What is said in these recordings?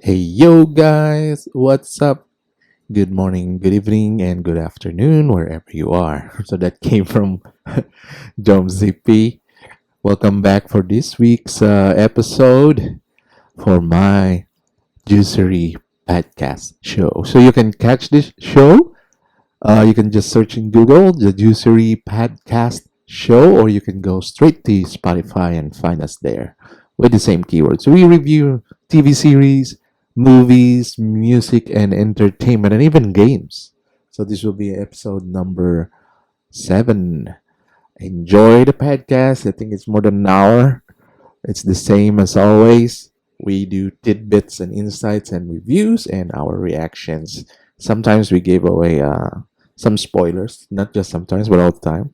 Hey yo guys, what's up? Good morning, good evening, and good afternoon, wherever you are. So that came from Jom ZP. Welcome back for this week's episode for my Juicery podcast show. So you can catch this show. You can just search in Google the Juicery podcast show, or you can go straight to Spotify and find us there with the same keywords. So we review TV series, movies, music, and entertainment, and even games. So this will be episode number 7. Enjoy the podcast. I think it's more than an hour. It's the same as always. We do tidbits and insights and reviews and our reactions. Sometimes we give away some spoilers, not just sometimes, but all the time.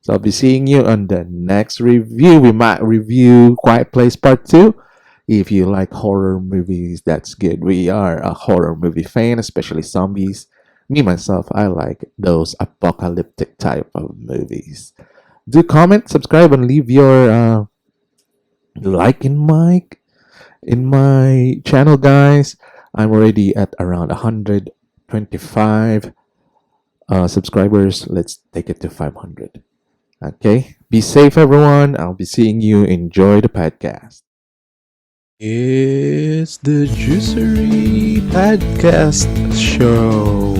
So I'll be seeing you on the next review. We might review Quiet Place Part 2. If you like horror movies, that's good. We are a horror movie fan, especially zombies. Me, myself, I like those apocalyptic type of movies. Do comment, subscribe, and leave your like in my channel, guys. I'm already at around 125 subscribers. Let's take it to 500. Okay. Be safe, everyone. I'll be seeing you. Enjoy the podcast. It's the Juicery Podcast Show.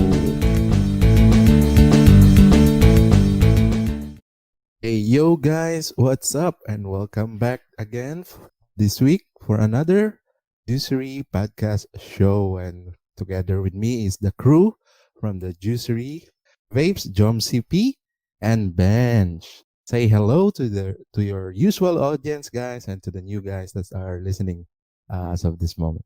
Hey, yo, guys. What's up? And welcome back again this week for another Juicery Podcast Show. And together with me is the crew from the Juicery Vapes, Jom CP, and Bench. Say hello to your usual audience, guys, and to the new guys that are listening as of this moment.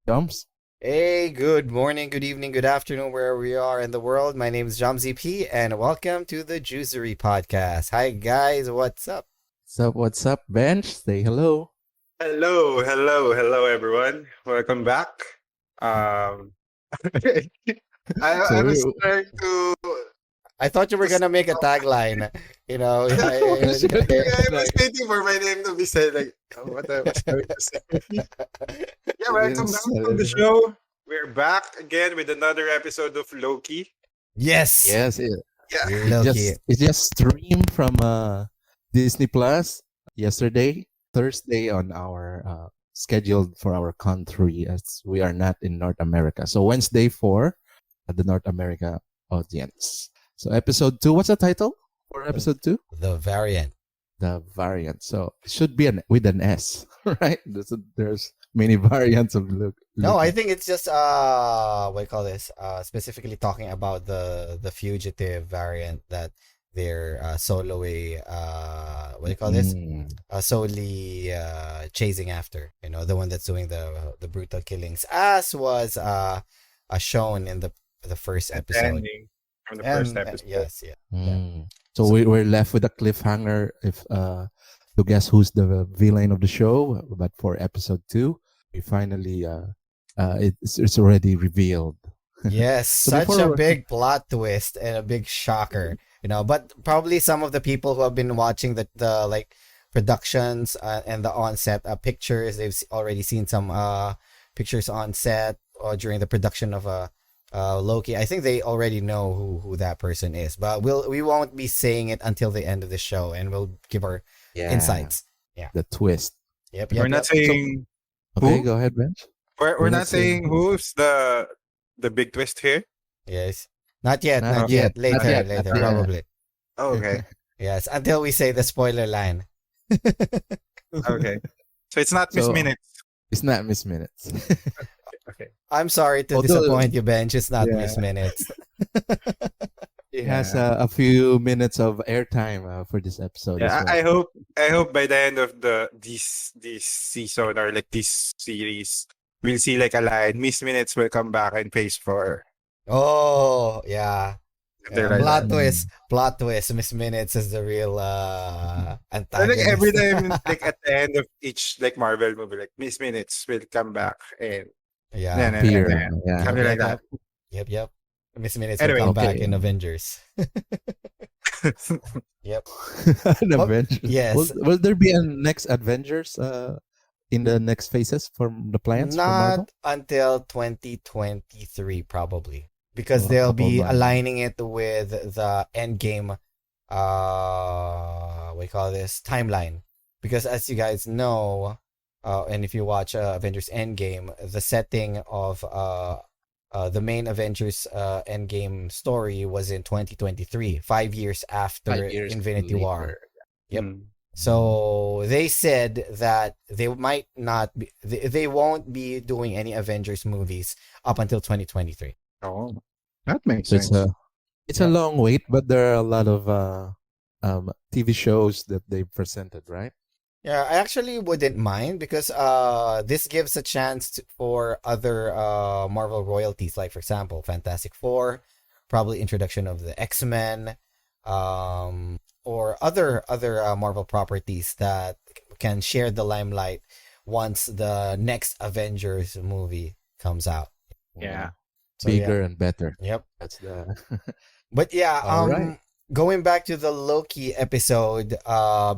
Joms? Hey, good morning, good evening, good afternoon, wherever we are in the world. My name is Jamzi P, and welcome to the Juicery Podcast. Hi, guys, what's up? What's up, Bench? Say hello. Hello, everyone. Welcome back. Um, I So was trying to. I thought you were gonna make a tagline. You know, I was waiting for my name to be said. Like, what I was going to say. Yeah, welcome yes, back to the show. We're back again with another episode of Loki. yes, yes, Yeah, Loki. it just streamed from Disney Plus yesterday, Thursday, on our scheduled for our country, as we are not in North America. So Wednesday for the North America audience. So episode 2, what's the title for episode 2? The variant. The variant. So it should be with an S, right? There's many variants of look. No, I think it's just what do you call this? Specifically talking about the fugitive variant that they're solely what do you call this? Mm. Solely chasing after. You know, the one that's doing the brutal killings, as was shown in the first episode. ending from the first And episode. yes, yeah. Mm. So we're left with a cliffhanger if to guess who's the villain of the show. But for episode 2, we finally it's already revealed. Yes, So such a before big plot twist and a big shocker, you know. But probably some of the people who have been watching the like productions and the on-set pictures, they've already seen some pictures on set or during the production of Loki. I think they already know who that person is, but we won't be saying it until the end of the show, and we'll give our yeah, insights. Yeah. the twist. Yep. We're not saying Okay, who. go ahead, Bench. We're not saying who's the big twist here. Yes. Not yet. Not Not yet, yet. Later. not yet, Later. not yet. Probably. Oh, okay. Yes. Until we say the spoiler line. Okay. So it's not Miss So- Minutes. It's not Miss Minutes. Okay. I'm sorry to Although- disappoint you, Bench. It's not Yeah. Miss Minutes. It has a few minutes of airtime for this episode. Yeah, as well. I hope by the end of this season or like this series, we'll see like a line. Miss Minutes will come back and face for. Oh, yeah. They're Yeah, like plot that. twist. Plot twist. Miss Minutes is the real So, antagonist. like every time, like at the end of each like Marvel movie, like Miss Minutes will come back and Yeah. Appear, and yeah. something like that. Yep. Miss Minutes Anyway, will come back okay. in Avengers. Yep. An Oh, Avengers. yes. Will there be a next Avengers in the next phases from the plans for Marvel? Not until 2023, probably. Because Well, a they'll couple be months. aligning it with the Endgame, what do you call this, timeline. Because as you guys know, and if you watch Avengers Endgame, the setting of the main Avengers Endgame story was in 2023, 5 years after 5 years Infinity War. later. Yep. Mm. So they said that they might not be, they won't be doing any Avengers movies up until 2023. Oh, that makes So sense. it's a Yep. long wait, but there are a lot of TV shows that they presented, right? Yeah, I actually wouldn't mind because this gives a chance for other Marvel royalties, like for example, Fantastic Four, probably introduction of the X-Men, or other Marvel properties that can share the limelight once the next Avengers movie comes out. Yeah. So yeah, Bigger and better. yep. That's the But yeah, all right. going back to the Loki episode,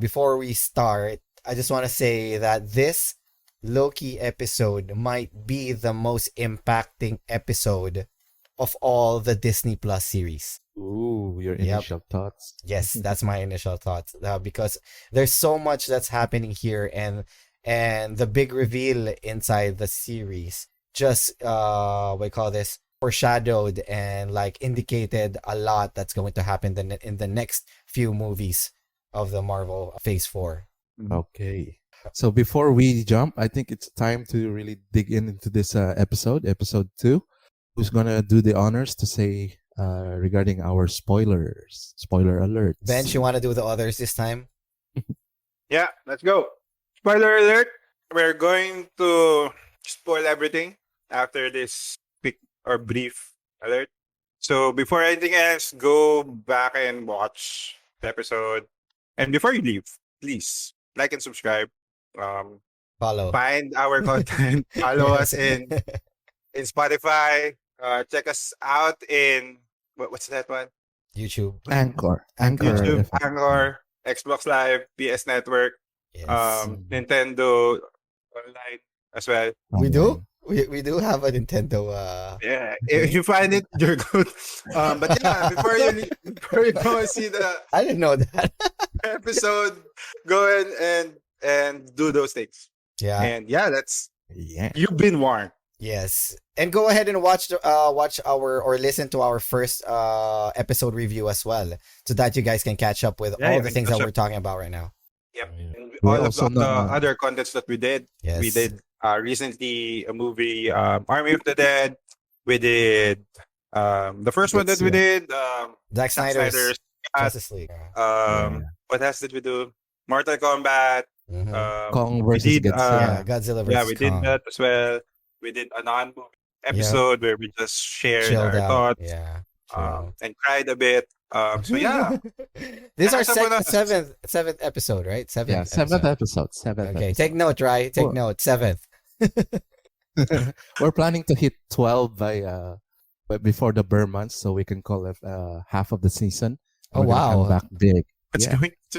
before we start, I just want to say that this Loki episode might be the most impacting episode of all the Disney Plus series. Ooh, your Yep. initial thoughts. Yes, that's my initial thoughts. Because there's so much that's happening here, and the big reveal inside the series just what do you call this, foreshadowed and like indicated a lot that's going to happen in the next few movies of the Marvel Phase 4. Okay. So before we jump, I think it's time to really dig into this episode 2. Who's gonna do the honors to say regarding our spoilers? Spoiler alerts. Bench, you want to do the others this time? Yeah, let's go. Spoiler alert. We're going to spoil everything after this quick or brief alert. So before anything else, go back and watch the episode. And before you leave, please like and subscribe. Follow. Find our content. Follow us in Spotify. Check us out in what's that one? YouTube. Anchor. YouTube, FM. Anchor, Xbox Live, PS Network, Yes. Nintendo Online as well. We do? We do have a Nintendo Yeah, if you find it, you're good. But yeah, before you go and see the I didn't know that. episode, go in and do those things. Yeah. And yeah, that's Yeah. you've been warned. Yes. And go ahead and watch our or listen to our first episode review as well, so that you guys can catch up with Yeah, all you the can things that catch we're talking about right now. Yep. Yeah. And We're all of also the not- other contents that we did. Yes. We did recently a movie, Army of the Dead. We did the first one that we did, Zack Zack Snyder's Snyder's Cut. Justice League. Yeah. What else did we do? Mortal Kombat. Mhm. Kong We versus did, Yeah, Godzilla. Godzilla versus yeah, we did Kong. that as well. We did a non-movie episode where we just shared Chilled our out. thoughts Yeah. chill. and cried a bit. So yeah, This is our Catch up with us. seventh episode, right? Yeah, seventh episode. Seventh Okay, episode. take note, right? Take Cool. note. Seventh. We're planning to hit 12 by before the Burr months, so we can call it half of the season. Oh, We're gonna come wow. back big. it's Yeah.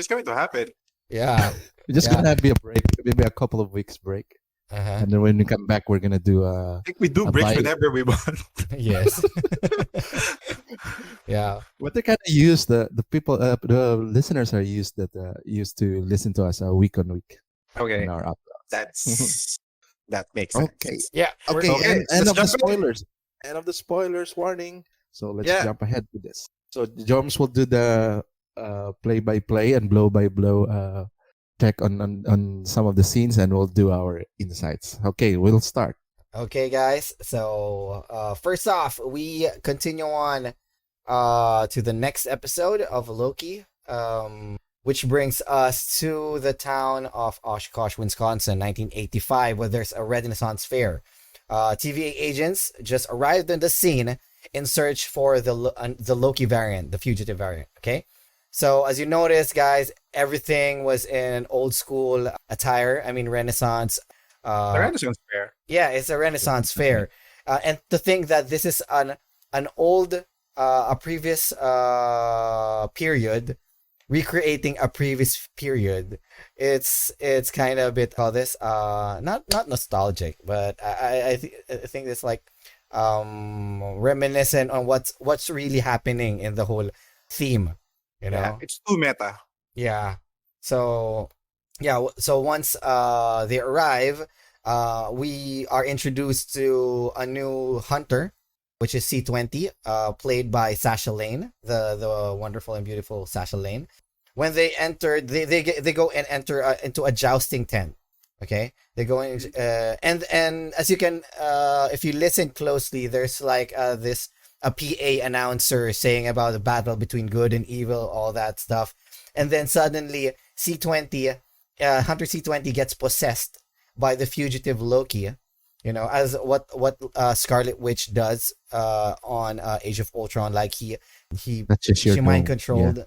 going to happen. Yeah. We're just Yeah. gonna be a break, maybe a couple of weeks break, Uh-huh. and then when we come back, we're gonna do I think we do A breaks bite. whenever we want. Yes. Yeah. But they're kind of used the people, the listeners are used used to listen to us week on week Okay, in our uploads. that makes sense. Okay. Yeah. Okay, Okay, end let's of the jump in. spoilers. End of the spoilers warning. So let's Yeah. jump ahead to this. So Joms will do the play by play and blow by blow check on some of the scenes, and we'll do our insights. Okay, we'll start. Okay, guys. So, first off, we continue on to the next episode of Loki, which brings us to the town of Oshkosh, Wisconsin, 1985, where there's a Renaissance fair. TVA agents just arrived on the scene in search for the Loki variant, the fugitive variant. Okay. So as you notice, guys, everything was in old school attire. I mean, Renaissance. The Renaissance Fair. Yeah, it's a Renaissance fair, and to think that this is an old, a previous period, recreating a previous period. It's kind of a bit call this not nostalgic, but I think it's like reminiscent on what's really happening in the whole theme, you Yeah, know. it's too meta. Yeah. So so once they arrive, we are introduced to a new hunter, which is C20, played by Sasha Lane, the wonderful and beautiful Sasha Lane. When they enter, they go and enter into a jousting tent. Okay, they go in, and as you can, if you listen closely, there's like this a PA announcer saying about the battle between good and evil, all that stuff, and then suddenly C20, Hunter C20 gets possessed by the fugitive Loki, you know, as what Scarlet Witch does on Age of Ultron. Like he That's just your she mind tone. Yeah. controlled,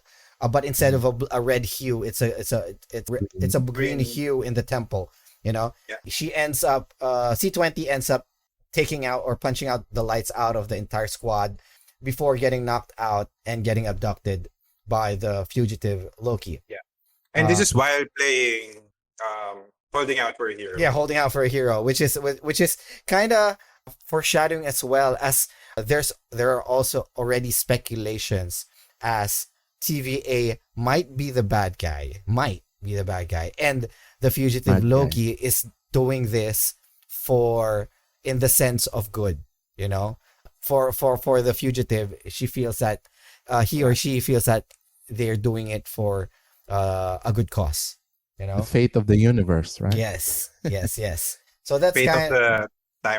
but instead of a red hue, it's a green hue in the temple. You know, Yeah. she ends up C20 ends up taking out or punching out the lights out of the entire squad before getting knocked out and getting abducted by the fugitive Loki. And this Uh, is while playing Holding Out for a Hero. Yeah, holding out for a hero, which is kind of foreshadowing as well as there are also already speculations as TVA might be the bad guy, and the fugitive Bad guy. Loki is doing this for in the sense of good, you know, for the fugitive, she feels that he or she feels that they're doing it for a good cause, you The know. fate of the universe, right? Yes, yes, yes. So that's Fate of kind the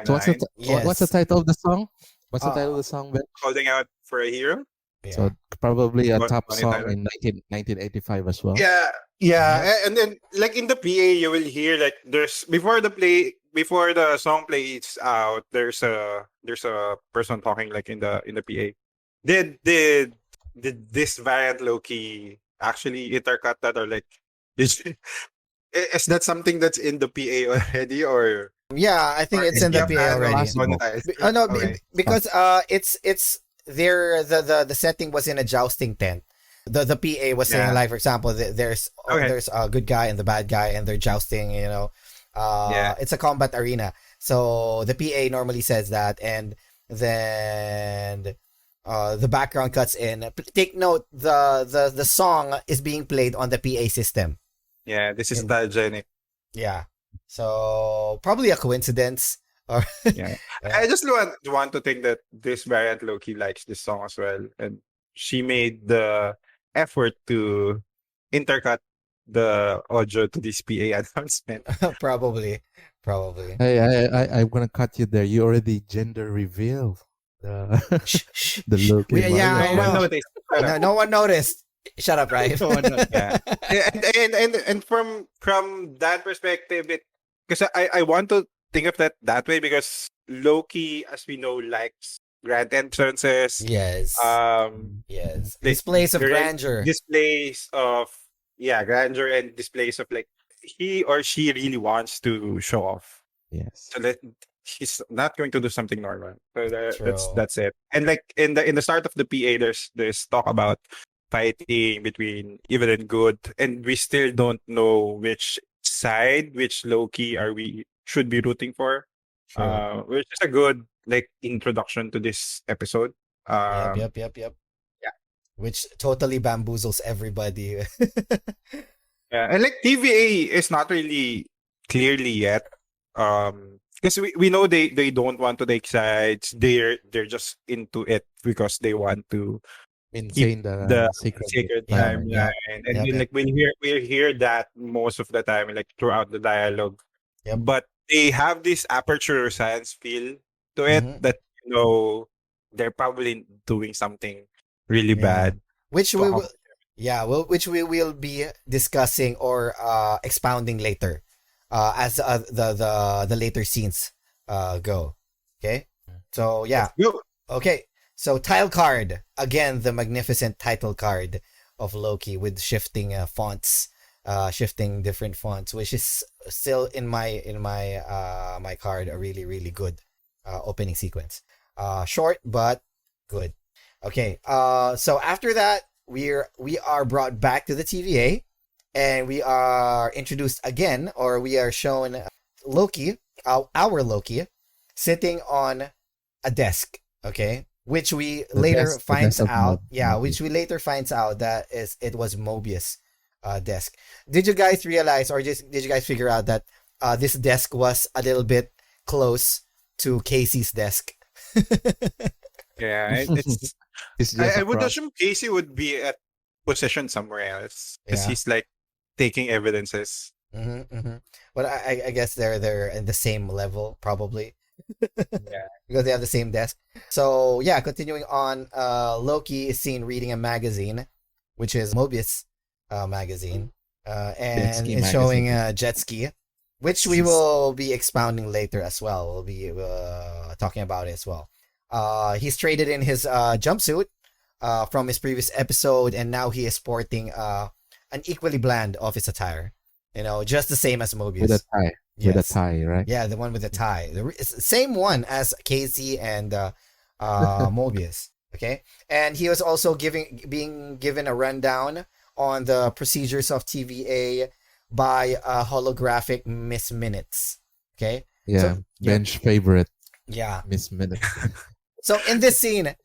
So what's the timeline. what's the yes. title of the song? What's the Uh, title of the song, Ben? Holding Out for a Hero. So yeah. probably a top Bonnie song Tyler. in 1985 as well. Yeah, yeah, and then like in the PA, you will hear like there's before the song plays out. There's a person talking like in the PA. Did this variant Loki actually intercut that, or like is is that something that's in the PA already, Yeah, I think or it's is in the just PA already. Possible. monetized? Oh no, Okay. because it's there the setting was in a jousting tent. The PA was saying Yeah. like, for example, Okay. there's a good guy and the bad guy and they're jousting, you know. Yeah. It's a combat arena. So the PA normally says that, and then the background cuts in. Take note, the song is being played on the PA system. Yeah, this is And- nostalgic. Yeah. So probably a coincidence or Yeah. Yeah. I just want to think that this variant Loki likes this song as well, and she made the effort to intercut the audio to this PA announcement. probably. Hey, I'm gonna cut you there. You already gender revealed the Shh, shh, the shh. Loki. Yeah, I No one know. noticed. Shut up. No one noticed. Shut up, right? No one noticed. Yeah. And from that perspective, it because I want to think of that way, because Loki, as we know, likes grand entrances, Yes. Yes. Like, Displays of grand- grandeur. displays of grandeur, and displays of like he or she really wants to show off. Yes. So that he's not going to do something normal. So True. that's it. And like in the start of the PA, there's talk about fighting between evil and good, and we still don't know which side, which Loki we should be rooting for. True. Which is a good like introduction to this episode. Yep. yeah. Which totally bamboozles everybody. Yeah, and like TVA is not really clearly yet. Because we know they don't want to take sides. They're just into it because they want to Maintain the the sacred sacred Yeah, timeline. yeah, And yep, then yep. like we'll hear that most of the time, like throughout the dialogue. Yep. But they have this aperture science feel to it Mhm. that they're probably doing something really Yeah. bad. Which to we accomplish. will, which we will be discussing or expounding later, as the later scenes go. Okay, so yeah, Yo, okay. So tile card again, the magnificent title card of Loki with shifting fonts, shifting different fonts, which is still in my card a really good opening sequence. Short but good. Okay. So after that, we are brought back to the TVA, and we are introduced again, or we are shown Loki, our Loki, sitting on a desk. Okay, which we later The finds desk of out. Yeah, Moby. which we later finds out that it was Mobius' desk. Did you guys realize, or just did you guys figure out that this desk was a little bit close to Casey's desk? Yeah, it's. It's just I would across. assume Casey would be at position somewhere else because Yeah. he's like taking evidences. But I guess they're in the same level probably Yeah. because they have the same desk. So yeah, continuing on, Loki is seen reading a magazine, which is Mobius magazine, Jet and ski it's showing magazine. a jet ski, which we will be expounding later as well. We'll be talking about it as well. He's traded in his jumpsuit from his previous episode, and now he is sporting an equally bland office attire. Just the same as With a Mobius. tie. With a Yes. tie, right? Yeah, the one with the tie. It's the same one as Casey and Mobius. Okay, and he was also being given a rundown on the procedures of TVA by holographic Miss Minutes. Okay, Yeah. so yeah, Bench favorite, yeah. Miss Minutes. So in this scene,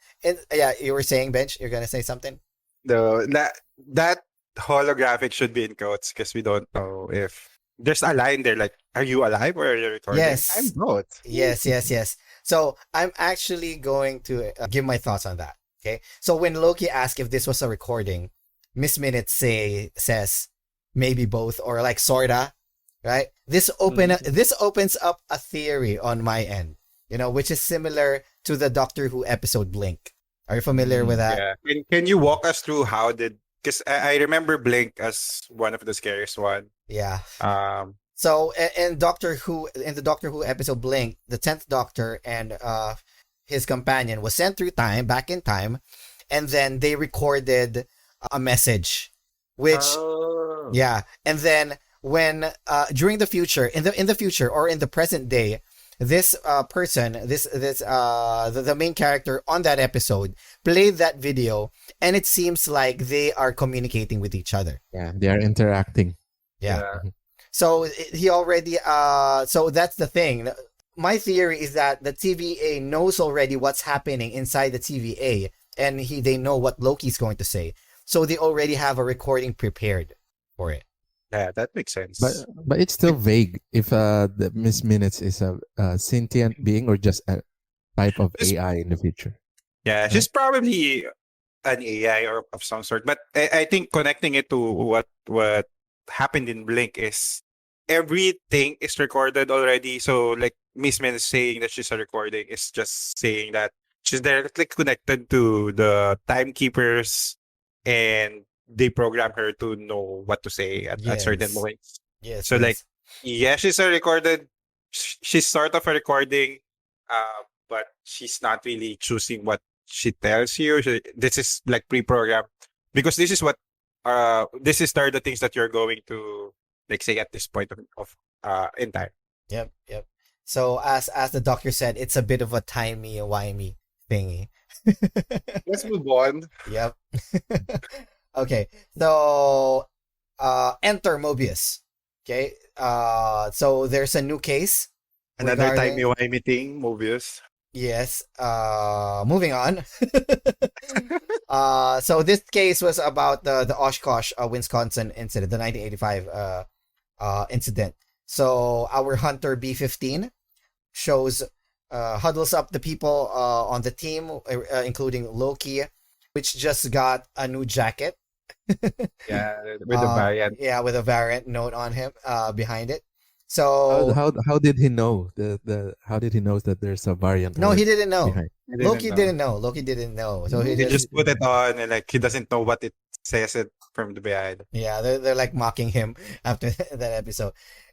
yeah, you were saying, Bench, you're gonna say something. That holographic should be in quotes because we don't know if there's a line there like, "Are you alive or are you recording?" Yes. I'm both. Yes, yes, yes. So I'm actually going to give my thoughts on that. Okay. So when Loki asked if this was a recording, Miss Minute says maybe both, or like sorta, right? This opens up a theory on my end, which is similar to the Doctor Who episode Blink. Are you familiar with that? Yeah. Can you walk us through how did? Because I remember Blink as one of the scariest one. Yeah. Um. So in the Doctor Who episode Blink, the 10th Doctor and his companion was sent through time, back in time, and then they recorded a message, which Oh. yeah, and then when during the future, in the future or in the present day, this person, the main character on that episode played that video, and it seems like they are communicating with each other. Yeah. They are interacting. Yeah. So he already so that's the thing. My theory is that the TVA knows already what's happening inside the TVA, and they know what Loki's going to say. So they already have a recording prepared for it. Yeah, that makes sense. But it's still vague if the Miss Minutes is a sentient being or just a type of It's- AI in the future. Yeah, she's probably an AI or of some sort. But I think connecting it to what happened in Blink is everything is recorded already. So like Miss Min is saying that she's a recording is just saying that she's directly connected to the timekeepers and they program her to know what to say at certain Yes. moments. Yes. So, yes. like, yeah, she's a recorded. She's sort of a recording, but she's not really choosing what she tells you. This is like pre-programmed because this is what this is the things that you're going to like say at this point of in time. Yep. So as the doctor said, it's a bit of a timey-wimey thingy. Let's move on. Yep. Okay. So enter Mobius. Okay. So there's a new case. Another regarding- timey-wimey thing, Mobius. Yes. Moving on. So this case was about the Oshkosh, Wisconsin incident, the 1985 incident. So our hunter B-15 huddles up the people on the team, including Loki, which just got a new jacket. Yeah, with the variant. Yeah, with a variant note on him behind it. How, So how did he know how did he know that there's a variant? no, word he didn't know. behind? Loki didn't know. Loki didn't know. So he He just just put it on and like he doesn't know what it says it from the behind. yeah, they're like mocking him after that episode.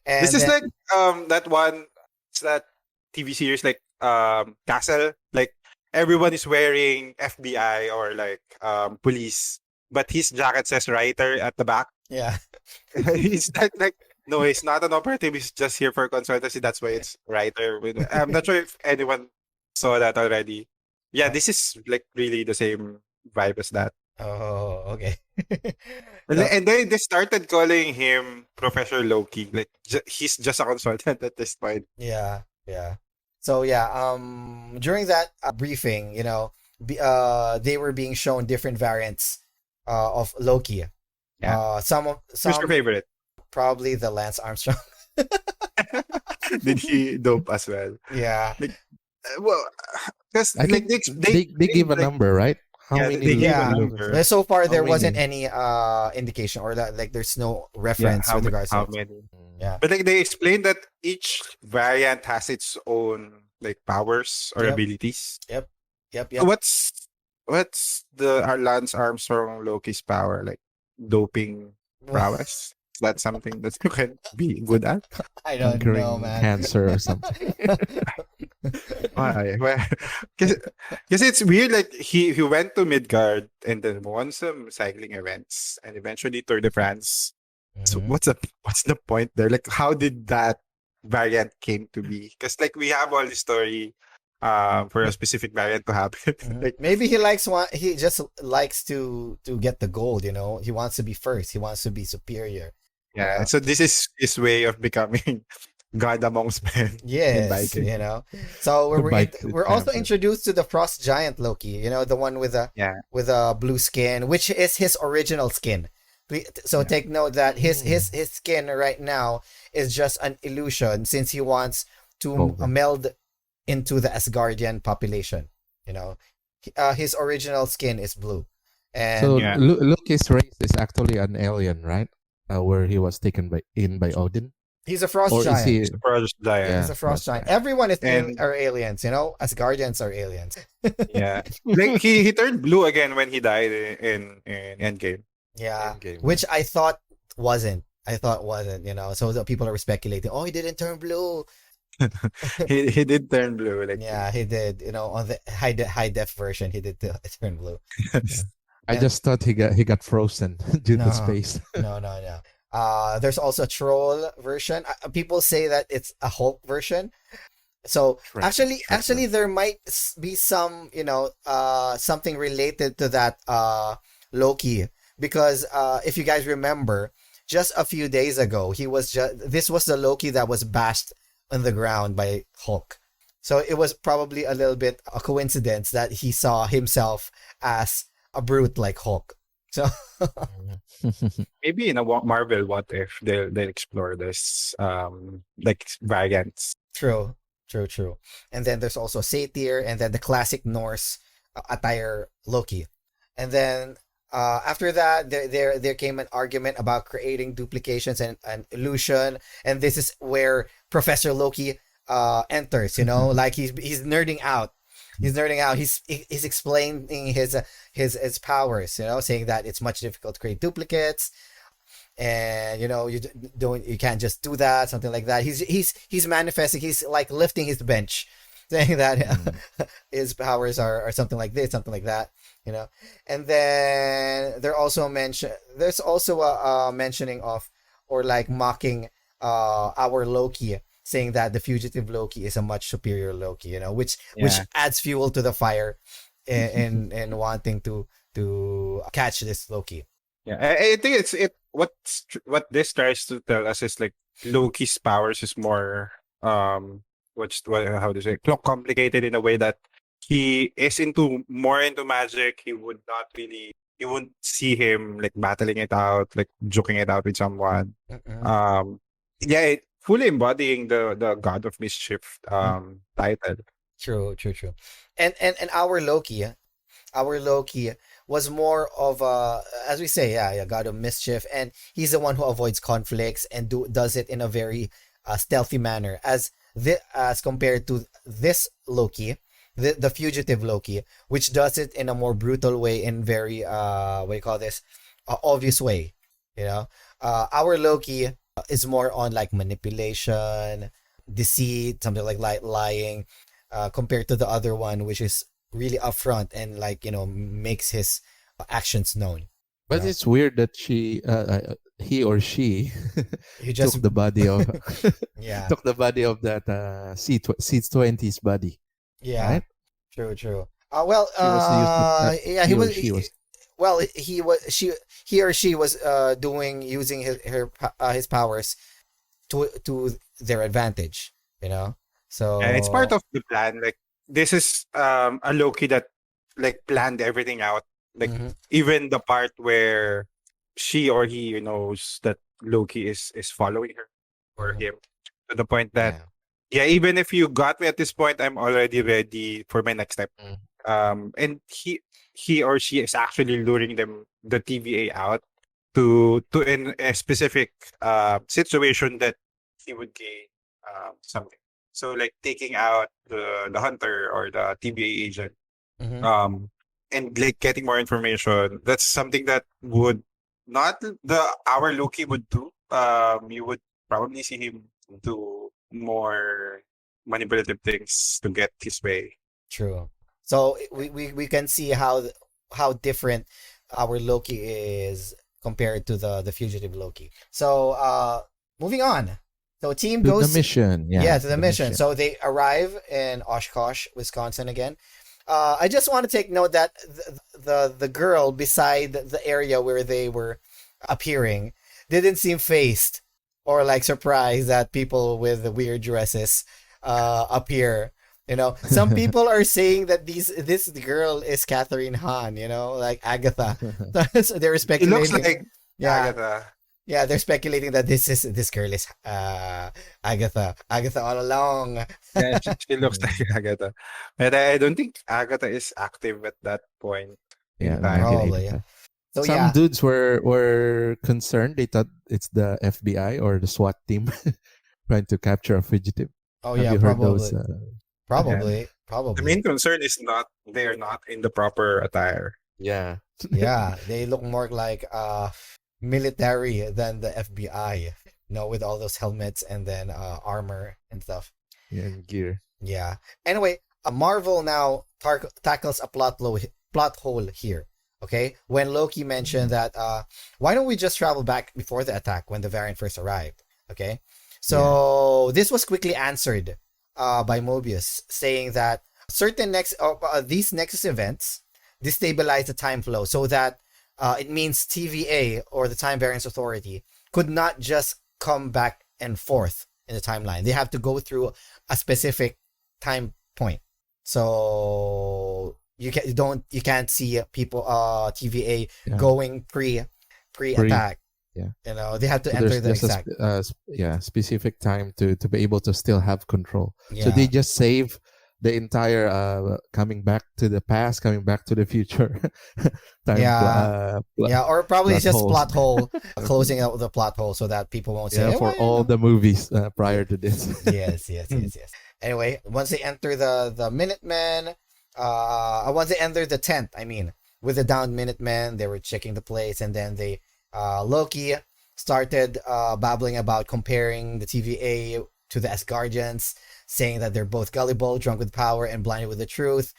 And This is then- like that one, it's that TV series like Castle. Like everyone is wearing FBI or like police, but his jacket says writer at the back. yeah. He's like no, he's not an operative. He's just here for consultancy. That's why it's writer. I'm not sure if anyone saw that already. Yeah, this is like really the same vibe as that. Oh, okay. And So, they started calling him Professor Loki. Like he's just a consultant at this point. yeah, yeah. So yeah, during that briefing, they were being shown different variants of Loki. Yeah. Who's your Some favorite? probably the Lance Armstrong. Did he dope as well? Yeah. Like, well, because I like think they they give a like number, right? How yeah many they gave a Yeah. number. But so far how there wasn't many? any indication or like there's no Yeah, reference with regards to how it. many? Yeah. But like they explained that each variant has its own like powers or Yep. abilities. Yep. Yep. So Yep. what's the Lance Armstrong Loki's power like? Doping prowess? Is that something that you can be good at? I don't know, Conquering man. cancer or something. Why? Well, because it's weird. Like he went to Midgard and then won some cycling events and eventually Tour de France. So Mhm. what's the point there? Like how did that variant came to be? Because like we have all the story for a specific variant to happen. Mhm. Like Maybe he just likes to get the gold, He wants to be first. He wants to be superior. yeah, so this is his way of becoming God amongst men in Yes, biking. So The bike we're also champion. introduced to the frost giant Loki, the one Yeah. with a blue skin, which is his original skin. So Yeah. take note that Mm. his skin right now is just an illusion since he wants to Okay. meld into the Asgardian population. His original skin is blue, So and Yeah. Loki's race is actually an alien, right? Where he was taken by Odin, he's a frost or is giant. he? He's a Frost giant. He's Yeah, a frost frost giant. giant. Everyone And are aliens, Asgardians are aliens. yeah. Like he turned blue again when he died in Endgame. Yeah, Endgame, which I thought wasn't. So the people are speculating. Oh, he didn't turn blue. He did turn blue. Like Yeah, he did. On the high def version, he did turn blue. Yeah. I And just thought he got frozen due to no, space. no. There's also a troll version. People say that it's a Hulk version. So Shrek, actually, Shrek. there might be some, something related to that Loki, because if you guys remember, just a few days ago, this was the Loki that was bashed on the ground by Hulk. So it was probably a little bit a coincidence that he saw himself as a brute like Hulk. So maybe in a Marvel what if they'll explore this like variants. true, true, true. And then there's also Satyr, and then the classic Norse attire Loki. And then after that, there came an argument about creating duplications and illusion, and this is where Professor Loki enters. Like he's nerding out. He's nerding out. He's explaining his powers. Saying that it's much difficult to create duplicates, and you can't just do that, something like that. He's manifesting. He's like lifting his bench, saying that Mm. his powers are something like this, something like that. And then there's also a mentioning of, or like mocking our Loki, saying that the fugitive Loki is a much superior Loki, which Yeah. adds fuel to the fire in wanting to catch this Loki. Yeah. I think what this tries to tell us is like Loki's powers is more how to say complicated in a way that he is more into magic. You wouldn't see him like battling it out, like joking it out with someone. Mm-mm. Yeah, fully embodying the God of Mischief title. True, true, true. And our Loki was more of a, as we say, yeah, god of mischief, and he's the one who avoids conflicts and does it in a very stealthy manner, as compared to this Loki, the fugitive Loki, which does it in a more brutal way, in very what do you call this, obvious way. Our Loki is more on like manipulation, deceit, something like lying, compared to the other one, which is really upfront and like makes his actions known. But Yeah. it's weird that he or she You just took the body of yeah, took the body of that C20's body, yeah, right? true, true. Well, She was used. yeah, He or she was. well, he or she was using his powers to their advantage, you know. And it's part So of the plan. Like this is a Loki that like planned everything out. Like mhm, even the part where she or he knows that Loki is following her or mhm, him to the point that yeah, yeah, even if you got me at this point, I'm already ready for my next step. mm, And he or she is actually luring them the TVA out to in a specific situation that he would gain something. So like taking out the hunter or the TVA agent, mhm. um, and like getting more information. That's something that would not the our Loki would do. You would probably see him do more manipulative things to get his way. True. So we can see how different our Loki is compared to the fugitive Loki. So moving on. So team To the goes, mission. yeah, Yeah, to to the the mission. mission. So they arrive in Oshkosh, Wisconsin again. I just want to take note that the girl beside the area where they were appearing didn't seem phased or like surprised that people with the weird dresses appear. You know, some people are saying that this girl is Catherine Hahn. You know, like Agatha. So they're It looks speculating. like Yeah, Agatha. yeah, they're speculating that this girl is Agatha all along. Yeah, she looks like Mm. Agatha. But I don't think Agatha is active at that point in Yeah, time. 1980. 1985. So Some yeah. dudes were concerned. They thought it's the FBI or the SWAT team trying to capture a fugitive. Oh Have yeah, you heard those? probably, Yeah. probably, The probably. main concern is not they're not in the proper attire. Yeah. Yeah, they look more like military than the FBI. You know, with all those helmets and then armor and stuff. Yeah, and gear. Yeah. Anyway, a Marvel now tackles a plot hole here. Okay, when Loki mentioned Mm. that, why don't we just travel back before the attack when the variant first arrived? Okay, Yeah. so this was quickly answered by Mobius, saying that these Nexus events destabilize the time flow, so that it means TVA or the Time Variance Authority could not just come back and forth in the timeline. They have to go through a specific time point. So you can't see people TVA Yeah. going pre Pre. attack. Yeah. You know, they have to So enter there's the just a exact. specific time to be able to still have control. So Yeah. they just save the entire coming back to the past, coming back to the future time Yeah. Yeah, or probably plot it's just holes. plot hole, closing out the plot hole so that people won't say, Yeah, "Eh, for well, you all know." the movies Yeah. prior to this. Yes, yes, yes, yes. Anyway, once they enter the Minutemen, once they enter the tent, I mean, with the downed Minutemen, they were checking the place, and then Loki started babbling about comparing the TVA to the Asgardians, saying that they're both gullible, drunk with power, and blinded with the truth.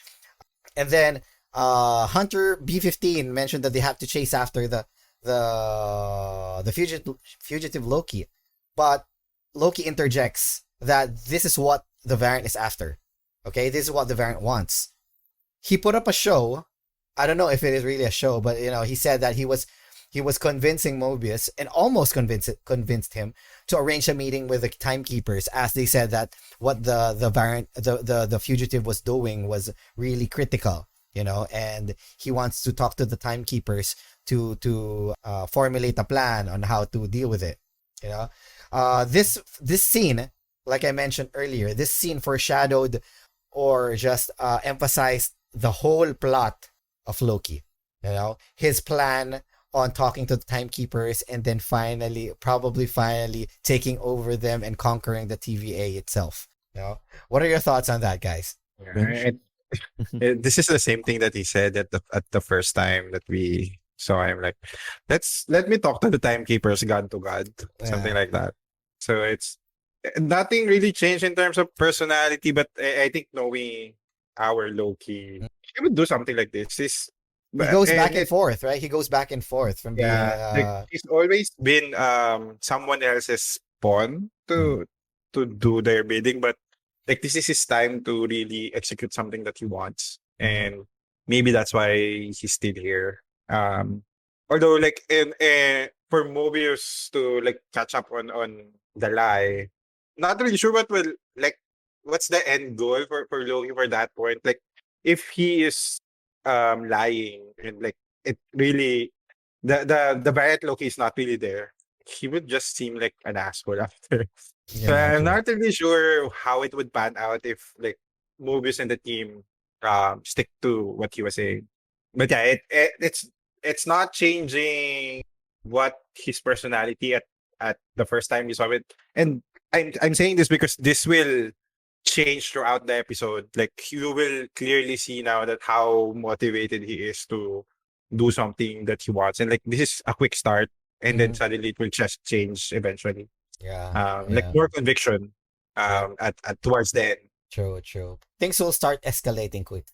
And then Hunter B-15 mentioned that they have to chase after the fugitive Loki, but Loki interjects that this is what the variant is after. Okay, this is what the variant wants. He put up a show. I don't know if it is really a show, but you know, he said that he was convincing Mobius and almost convinced him to arrange a meeting with the timekeepers, as they said that what the variant the fugitive was doing was really critical, you know, and he wants to talk to the timekeepers to formulate a plan on how to deal with it, you know. This scene, like I mentioned earlier, this scene foreshadowed or just emphasized the whole plot of Loki. You know, his plan on talking to the timekeepers and then probably finally taking over them and conquering the TVA itself. You know, what are your thoughts on that, guys? Yeah, this is the same thing that he said at the first time that we saw him. Like, let me talk to the timekeepers, God to God, something Yeah, like that. So it's nothing really changed in terms of personality, but I think knowing our Loki, he would do something like this. he But goes back and and it forth, right? He goes back and forth from being yeah, like he's always been someone else's pawn Mm. to do their bidding, but like this is his time to really execute something that he wants, Mhm. and maybe that's why he's still here. Although like in for Mobius to like catch up on the lie, not really sure what will like what's the end goal for Loki for that point. Like if he is lying and like it really the variant Loki is not really there, he would just seem like an asshole after. So Yeah, I'm true. not really sure how it would pan out if like Mobius and the team stick to what he was saying. But yeah, it's not changing what his personality at the first time you saw it. And I'm saying this because this will change throughout the episode. Like you will clearly see now that how motivated he is to do something that he wants. And like this is a quick start and then Hmm. suddenly it will just change eventually. Yeah, Like yeah, more conviction yeah. at towards the end. True, true. Things will start escalating quick.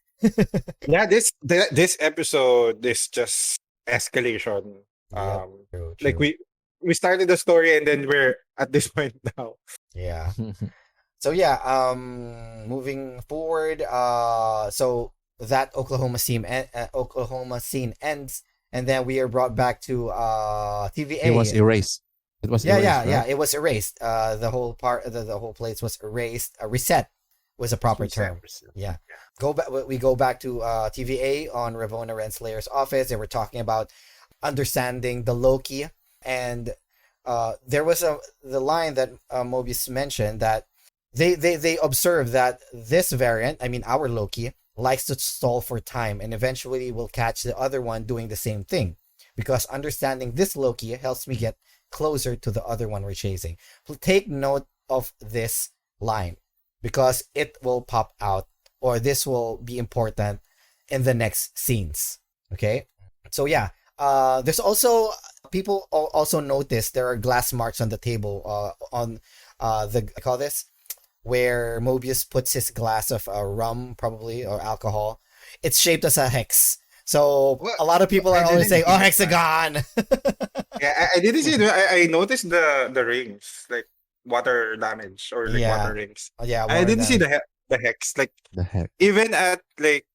Yeah, this episode is just escalation. Yep. True, Like true. we started the story and then we're at this point now. Yeah. So yeah, moving forward, so that Oklahoma scene ends, and then we are brought back to It was TVA. erased. It was Yeah, erased, yeah, right? yeah. It was erased. The whole the whole place was erased. Reset was a proper Reset, term. reset. Yeah. Go back. We go back to TVA on Ravonna Renslayer's office, and we're talking about understanding the Loki, and there was the line that Mobius mentioned that they observe that this variant, I mean our Loki, likes to stall for time and eventually will catch the other one doing the same thing. Because understanding this Loki helps me get closer to the other one we're chasing. Take note of this line because it will pop out or this will be important in the next scenes. Okay? So yeah, there's also people also notice there are glass marks on the table on the I call this where Mobius puts his glass of rum, probably, or alcohol. It's shaped as a hex. So Well, a lot of people I are always didn't saying, see "Oh, that one. hexagon." Yeah, I didn't see that. I noticed the rings, like water damage or like water Yeah, rings. yeah, I water didn't see damage. the hex. Like The heck? even at like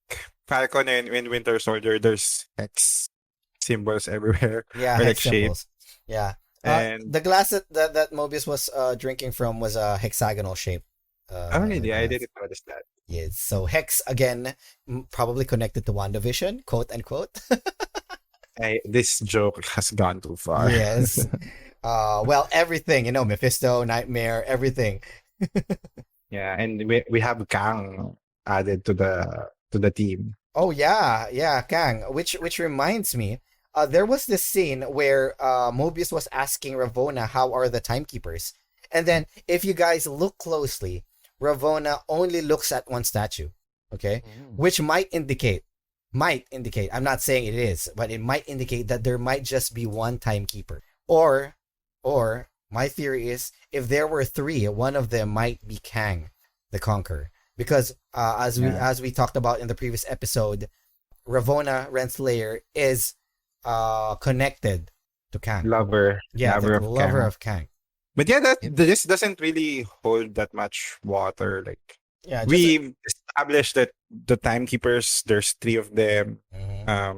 Falcon and Winter Soldier, there's hex symbols everywhere Yeah, or like hex shape. symbols. Yeah. And The glass that Mobius was drinking from was a hexagonal shape. oh really, I Glass. didn't notice that. Yes. So hex again, probably connected to WandaVision, quote unquote. This joke has gone too far. Yes. Well, everything, Mephisto, Nightmare, everything. Yeah, and we have Kang added to the team. Oh yeah, yeah, Kang. Which reminds me, there was this scene where Mobius was asking Ravonna how are the timekeepers, and then if you guys look closely, Ravonna only looks at one statue. Okay, Mm. which might indicate. I'm not saying it is, but it might indicate that there might just be one timekeeper, or my theory is if there were three, one of them might be Kang, the Conqueror because Yeah, as we talked about in the previous episode, Ravonna Renslayer is connected to Kang. Yeah, the lover of lover Kang. of Kang. But yeah, that Yep. this doesn't really hold that much water. Like Yeah, just we established that the timekeepers, there's three of them. mhm. Um,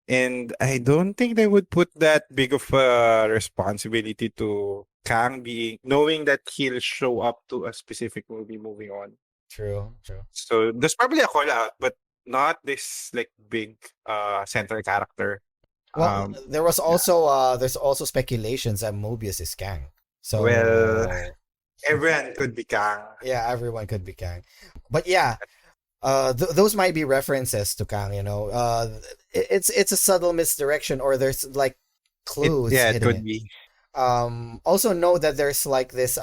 and I don't think they would put that big of a responsibility to Kang being knowing that he'll show up to a specific movie moving on. True, true. So there's probably a call out, but not this like big central character. Well, Um there was yeah. also there's also speculations that Mobius is Kang. Well, So everyone could be Kang. yeah, everyone could be Kang. But yeah, those might be references to Kang. It's a subtle misdirection, or there's like It clues yeah, it hitting could it. be. Also know that there's like this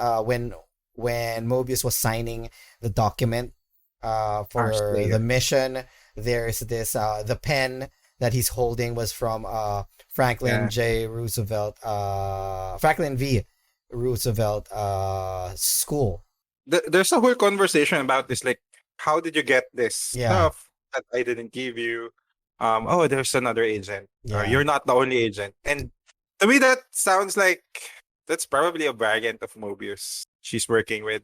when Mobius was signing the document Mars for the Slayer. mission, there's this the pen that he's holding was from Yeah. Franklin V Roosevelt school. There's a whole conversation about this. Like, how did you get this Yeah, stuff that I didn't give you? Oh, there's another agent. yeah, You're not the only agent. And to me, that sounds like that's probably a variant of Mobius she's working with.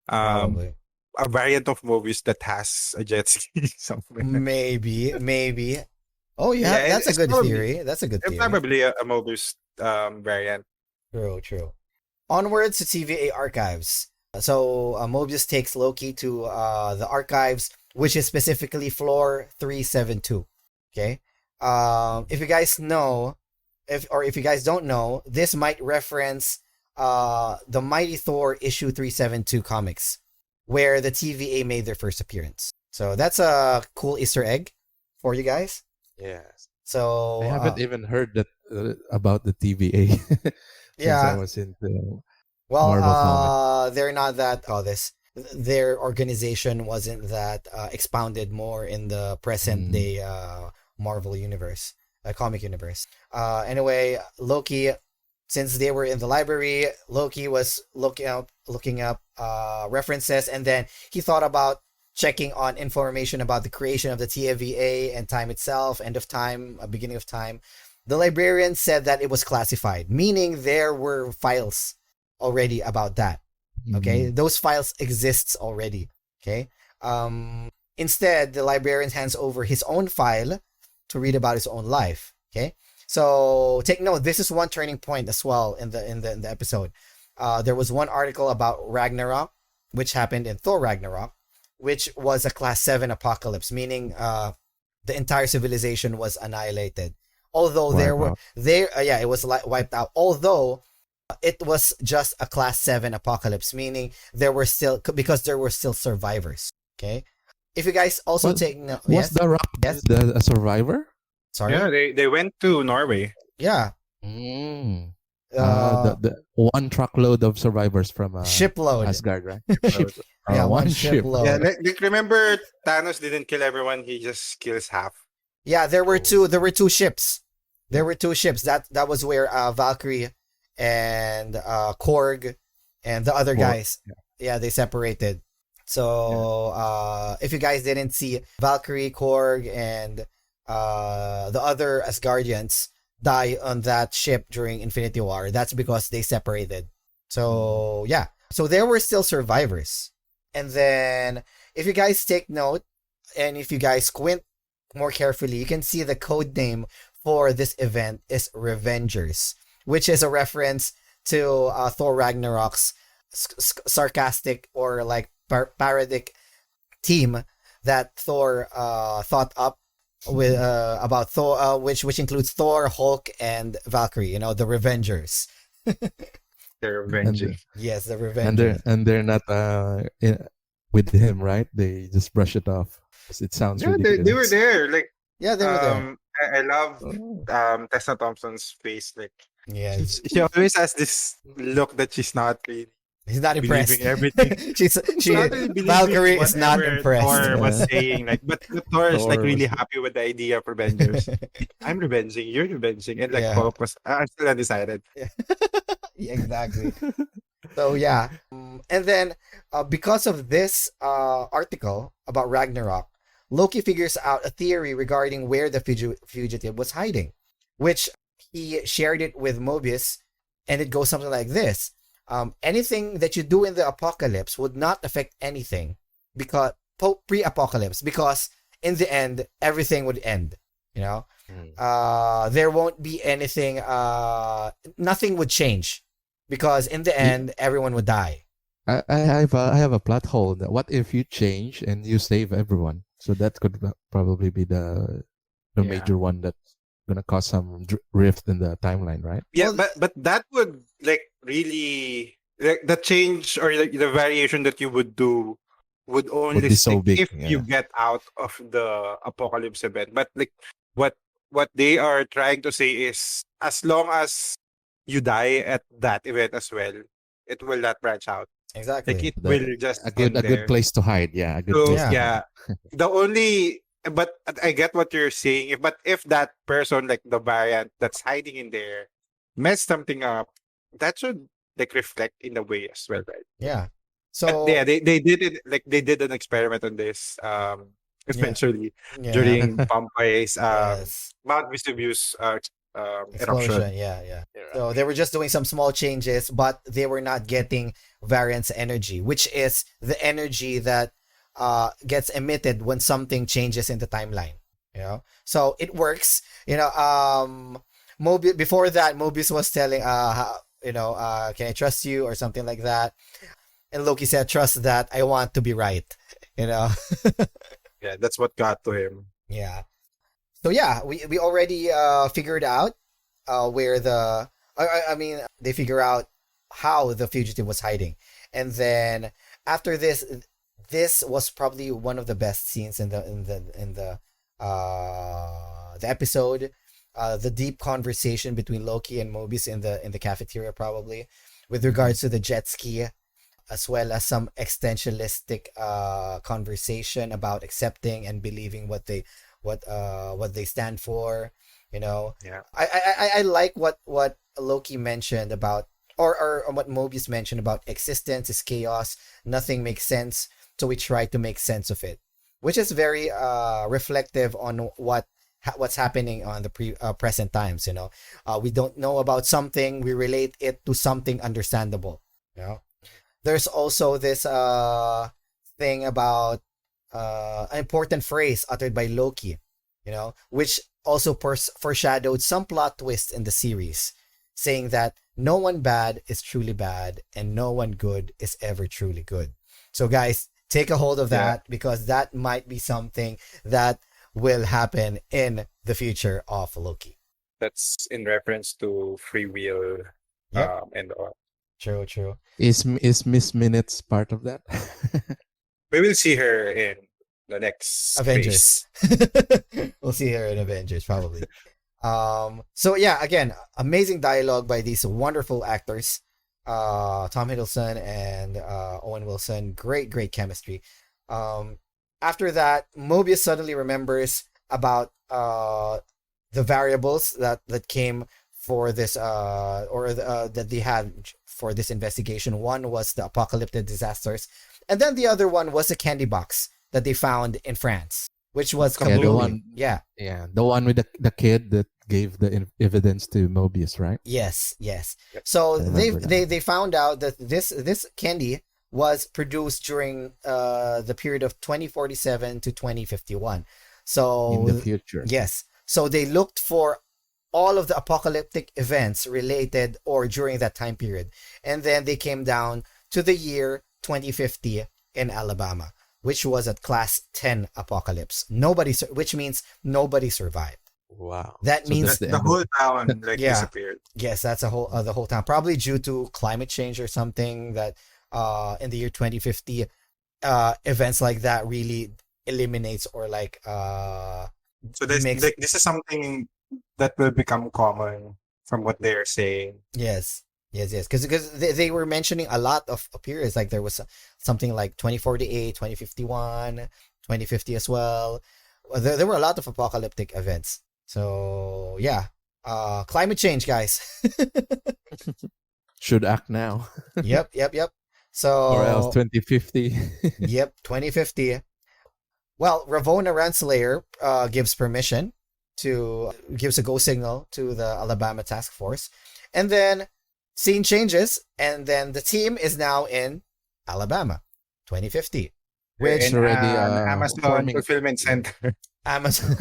Um, probably. a variant of Mobius that has a jet ski somewhere. Maybe, maybe. Oh, yeah, Yeah, that's a it's good probably theory. That's a good it's theory. probably a Mobius variant. True, true. Onwards to TVA archives. So Mobius takes Loki to the archives, which is specifically floor 372. Okay. If you guys know, if you guys don't know, this might reference the Mighty Thor issue 372 comics, where the TVA made their first appearance. So that's a cool Easter egg for you guys. Yes. So I haven't even heard that about the TVA since I yeah, was into well, Marvel comics. they're not that call this. Their organization wasn't that expounded more in the present Mm. day Marvel universe, comic universe. Anyway, Loki, since they were in the library, Loki was looking up references, and then he thought about checking on information about the creation of the TVA and time itself, end of time, beginning of time. The librarian said that it was classified, meaning there were files already about that. Okay, Mm. those files exists already. Okay. Instead, the librarian hands over his own file to read about his own life. Okay. So take note. This is one turning point as well in the episode. There was one article about Ragnarok, which happened in Thor Ragnarok, which was a class 7 apocalypse, meaning the entire civilization was annihilated. Although there Wipe were out. there yeah, it was wiped out. Although it was just a class 7 apocalypse, meaning there were still because there were still survivors. Okay. If you guys also Was take note, was yes, the Rock yes, a survivor? sorry, Yeah, they went to Norway. yeah, Mm. uh, The one truckload of survivors from shipload, Asgard, right? So, yeah, one One ship. yeah, shipload. like remember Thanos didn't kill everyone; he just kills half. Yeah, there were Oh. two. There were two ships. There were two ships. That was where Valkyrie and Korg and the other Korg, guys. Yeah, they separated. So if you guys didn't see Valkyrie, Korg, and the other Asgardians die on that ship during Infinity War, that's because they separated. So yeah, so there were still survivors. And then if you guys take note and if you guys squint more carefully, you can see the code name for this event is Revengers, which is a reference to Thor Ragnarok's sarcastic or like parodic team that Thor thought up with about Thor, which includes Thor, Hulk, and Valkyrie. You know, the Revengers. They're And avenging. Yes, the and they're Revengers. and they're not with him, right? They just brush it off. 'Cause it sounds Yeah, they were ridiculous. there. Like Yeah, they were there. I love Oh. Tessa Thompson's face. Like Yes, she always has this look that she's not really he's not impressed. believing everything. She's She's not really believing Valkyrie is not whatever impressed. Thor was Yeah. saying. Like, but the Thor is like Thor really was- happy with the idea of Avengers. I'm revenging, you're revenging, and like Yeah. Hulk was I'm still undecided. Yeah, exactly. So yeah, and then because of this article about Ragnarok, Loki figures out a theory regarding where the fugitive was hiding, which he shared it with Mobius, and it goes something like this: anything that you do in the apocalypse would not affect anything because pre-apocalypse, because in the end everything would end. You know, Mm. there won't be anything. Nothing would change because in the Ye- end everyone would die. I have a plot hole. What if you change and you save everyone? So that could probably be the Yeah. major one that's gonna cause some rift in the timeline, right? Yeah, Well, but that would like really like the change or like the variation that you would do would only be so stick big, if you get out of the apocalypse event. But like what what they are trying to say is as long as you die at that event as well, it will not branch out. Like Exactly. it The- will just A good end there. place to hide. Yeah, a good So place Yeah. to yeah, hide. the only but I get what you're saying. If that person like the variant that's hiding in there messed something up, that should like reflect in a way as well, right? Yeah. But So yeah, they did it like they did an experiment on this eventually yeah. during Pompey's Yes. Mount Vesuvius eruption. Explosion. Yeah, yeah. So they were just doing some small changes, but they were not getting variance energy, which is the energy that gets emitted when something changes in the timeline. So it works. Mobius, before that, Mobius was telling, can I trust you or something like that, and Loki said, trust that, I want to be right. you know Yeah, that's what got to him. yeah. So yeah, we already figured out where I mean, they figure out how the fugitive was hiding, and then after this was probably one of the best scenes in the episode. The deep conversation between Loki and Mobius in the cafeteria, probably, with regards to the jet ski, as well as some existentialistic conversation about accepting and believing what they stand for. Yeah. I like what Loki mentioned about, or what Mobius mentioned about existence is chaos, nothing makes sense, so we try to make sense of it, which is very reflective on what's happening on the present times. We don't know about something, we relate it to something understandable. There's also this thing about an important phrase uttered by Loki, which also foreshadowed some plot twists in the series, saying that no one bad is truly bad and no one good is ever truly good. So guys, take a hold of that, because that might be something that will happen in the future of Loki. That's in reference to free will, Yep. and all. True. Is Miss Minutes part of that? We will see her in the next Avengers. phase. We'll see her in Avengers, probably. So yeah, again, amazing dialogue by these wonderful actors, Tom Hiddleston and Owen Wilson. Great chemistry. After that, Mobius suddenly remembers about the variables that came for this that they had for this investigation. One was the apocalyptic disasters, and then the other one was a candy box that they found in France, which was Yeah, the completely one. yeah. Yeah, the one with the kid that gave the evidence to Mobius, right? Yes. Yep. So I they remember they they found out that this candy was produced during the period of 2047 to 2051. So In the future. yes, so they looked for all of the apocalyptic events related or during that time period, and then they came down to the year 2050 in Alabama, which was at class 10 apocalypse. Which means nobody survived. Wow. That So means that's the The end. whole town Yeah. disappeared. Yes, that's the whole time. Probably due to climate change or something, that in the year 2050 events like that really eliminates, or So this makes this is something that will become common from what they're saying. yes, because they were mentioning a lot of periods, like there was something like 2048, 2051, 2050 as well. There were a lot of apocalyptic events. So yeah, climate change, guys. Should act now. Yep. Or else So 2050. yep, 2050. Well, Ravonna Renslayer gives a go signal to the Alabama task force, and then scene changes, and then the team is now in Alabama, 2050, which It's already, an Amazon forming- fulfillment center. Amazon.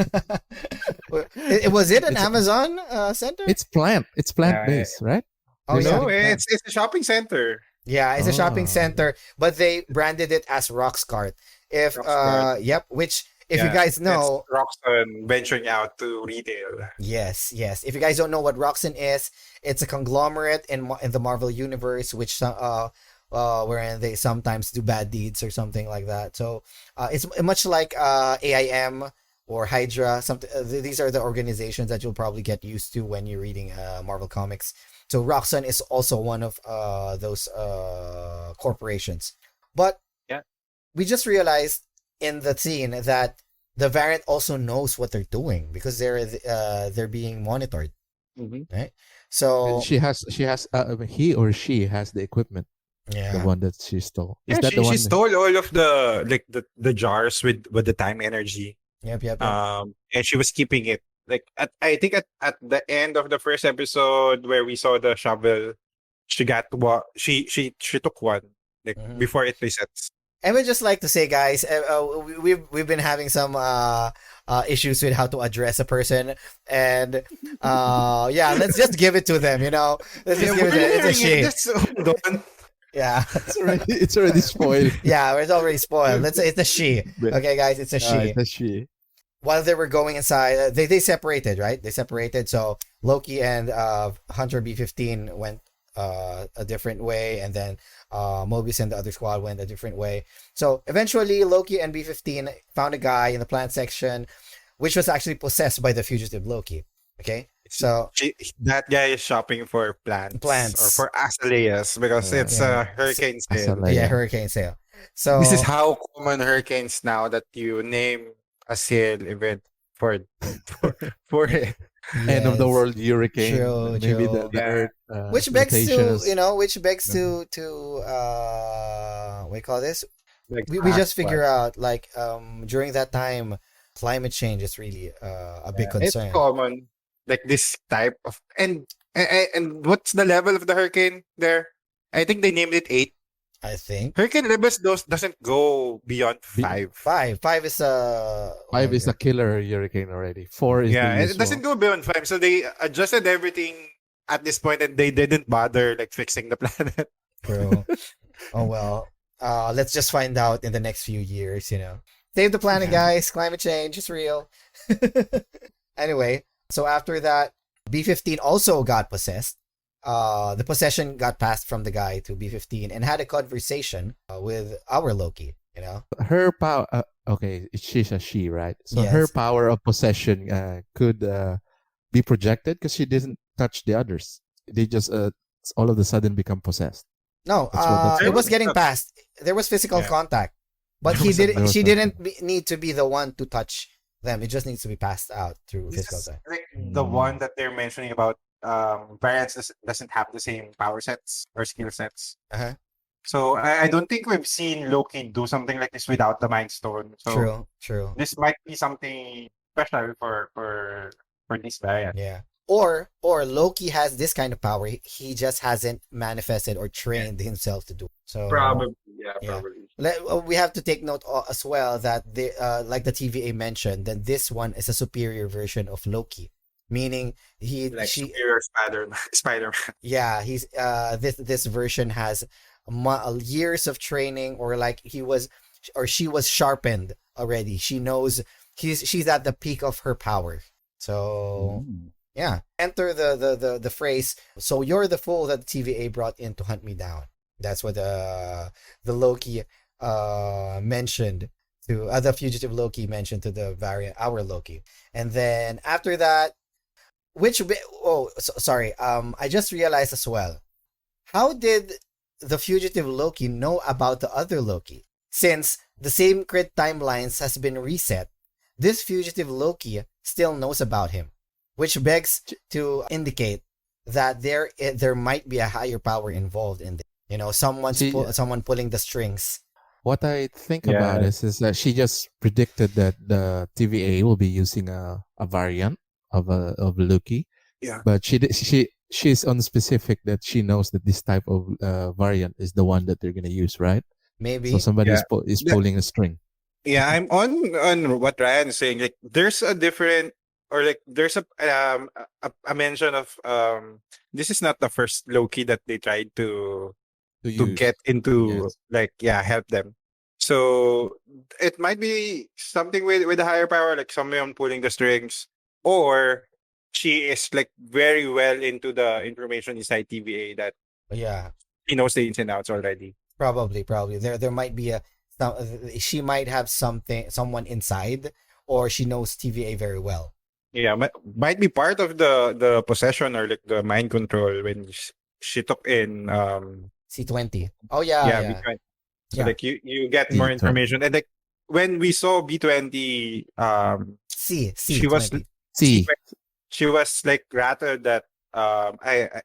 Was it an It's- Amazon center? It's plant. It's plant Yeah, based, right? Oh, They're yeah. No, selling it's a shopping center. Yeah, it's a shopping Oh. center, but they branded it as Roxcart. Roxcart. Yep, which if you Yeah, guys know, it's Roxxon venturing out to retail. yes. If you guys don't know what Roxxon is, it's a conglomerate in the Marvel universe, which wherein they sometimes do bad deeds or something like that. So it's much like AIM or Hydra. These are the organizations that you'll probably get used to when you're reading Marvel comics. So Roxxon is also one of those corporations. But Yeah. we just realized in the scene that the variant also knows what they're doing, because they're being monitored. So She has he or she has the equipment, yeah. the one that she stole. Is Yeah, that the one? she stole all of the jars with the time energy. Yep. And she was keeping it. Like I think at the end of the first episode where we saw the shovel, she got what she took one Mhm. before it resets. And we just like to say, guys, we've been having some issues with how to address a person, and yeah, let's just give it to them. Let's just give it. It's a she. Just hold on. Yeah, It's already spoiled. yeah, it's already spoiled. Let's say it's a she. But- Okay, guys, it's a she. It's a she. While they were going inside, they separated, right? They separated. So Loki and Hunter B-15 went a different way, and then Mobius and the other squad went a different way. So eventually, Loki and B-15 found a guy in the plant section, which was actually possessed by the fugitive Loki. Okay, so That guy is shopping for plants or for azaleas because it's Yeah. a hurricane sale. Azalea. yeah, hurricane sale. So This is how common hurricanes now that you name a sale event for for it. End of the yes. world hurricane. True, Maybe true. the Yeah. Earth. Which begs rotation to is- which begs to what do you call this? Like, We just what? figure out like during that time climate change is really a big It's concern. common, like this type of and what's the level of the hurricane there? I think they named it 8. I think Hurricane levels doesn't go beyond Be- 5. five is Five is a killer hurricane already. 4 is Yeah, the it doesn't usual. go beyond 5. So they adjusted everything at this point, and they didn't bother like fixing the planet. true. Oh well. Let's just find out in the next few years. Save the planet, Yeah. guys. Climate change is real. Anyway, so after that, B-15 also got possessed. The possession got passed from the guy to B-15 and had a conversation with our Loki. Her power. Okay, she's a she, right? So her Yes. power of possession could be projected because she didn't touch the others. They just all of a sudden become possessed. No, That's what- it was getting that's- passed. There was physical Yeah. contact, but There was a- there was she a- didn't need to be the one to touch them. It just needs to be passed out through This physical is contact. like the one that they're mentioning about variants doesn't have the same power sets or skill sets. Uh-huh. So I don't think we've seen Loki do something like this without the Mind Stone. So True, true. this might be something special for this variant. Yeah. Or Loki has this kind of power. He just hasn't manifested or trained himself to do it. So yeah, Yeah. We have to take note as well that like the TVA mentioned, that this one is a superior version of Loki, meaning Like she superior Spider-Man. yeah he's this version has years of training, or like she was sharpened already. She knows she's at the peak of her power. So yeah, enter the phrase, "So you're the fool that the TVA brought in to hunt me down." That's what the Loki mentioned to the fugitive Loki mentioned to the variant our Loki. And then after that, sorry, I just realized as well, how did the fugitive Loki know about the other Loki? Since the same crit timelines has been reset, this fugitive Loki still knows about him, which begs to indicate that there might be a higher power involved in this. See, Someone pulling the strings. What I think Yeah. about this is that she just predicted that the TVA will be using a variant of Loki. Yeah. But she's on specific that she knows that this type of variant is the one that they're gonna use, right? Maybe. So somebody Yeah. is Yeah. pulling a string. Yeah, I'm on what Ryan is saying. Like, there's a different, or like there's a mention of this is not the first Loki that they tried to To use. get into, Yes. help them. So it might be something with a higher power, like someone pulling the strings, or she is like very well into the information inside TVA that Yeah. he knows the ins and outs already. Probably. There might be she might have someone inside, or she knows TVA very well. Yeah, might be part of the possession or like the mind control when she took in C20. Oh yeah, yeah, yeah. B20. So Yeah. like you get more B20. information, and like when we saw B20 C she was C20. See, she was like rattled that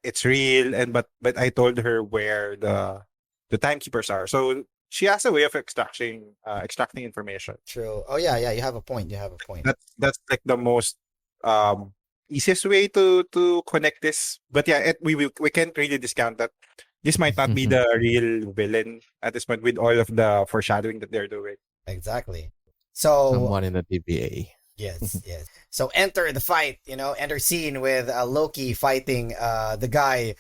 it's real, and but I told her where the timekeepers are. So she has a way of extracting information. True. Oh yeah, yeah. You have a point. That's like the most easiest way to connect this. But yeah, we can't really discount that this might not be the real villain at this point with all of the foreshadowing that they're doing. Exactly. So Someone in the TVA. yes, yes. So enter the fight, enter scene with Loki fighting the guy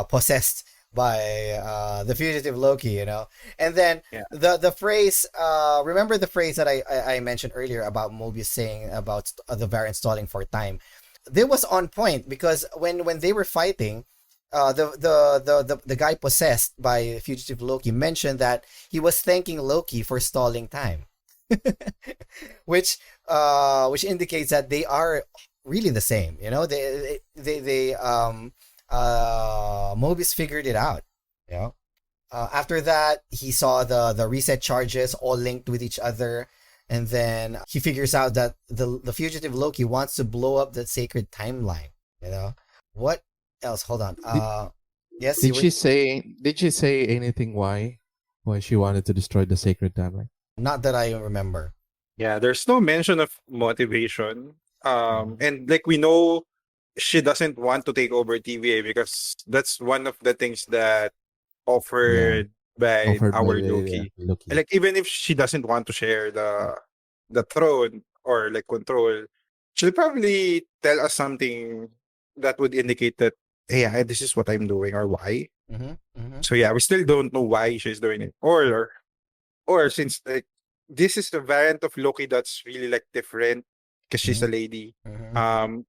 possessed by the fugitive Loki. And then Yeah. the phrase, remember the phrase that I mentioned earlier about Mobius saying about the variant stalling for time. That was on point because when they were fighting, the guy possessed by fugitive Loki mentioned that he was thanking Loki for stalling time. which indicates that they are really the same. They Mobius figured it out. After that, he saw the reset charges all linked with each other, and then he figures out that the fugitive Loki wants to blow up the sacred timeline. What else? Hold on. Yes. Did she say? Did she say anything why she wanted to destroy the sacred timeline? Not that I remember. Yeah, there's no mention of motivation. And like we know, she doesn't want to take over TVA because that's one of the things that offered by Offered by our the Loki. Loki. Like even if she doesn't want to share the throne or like control, she'll probably tell us something that would indicate that, hey, yeah, this is what I'm doing or why. So yeah, we still don't know why she's doing it. Or since like this is the variant of Loki that's really like different because she's a lady.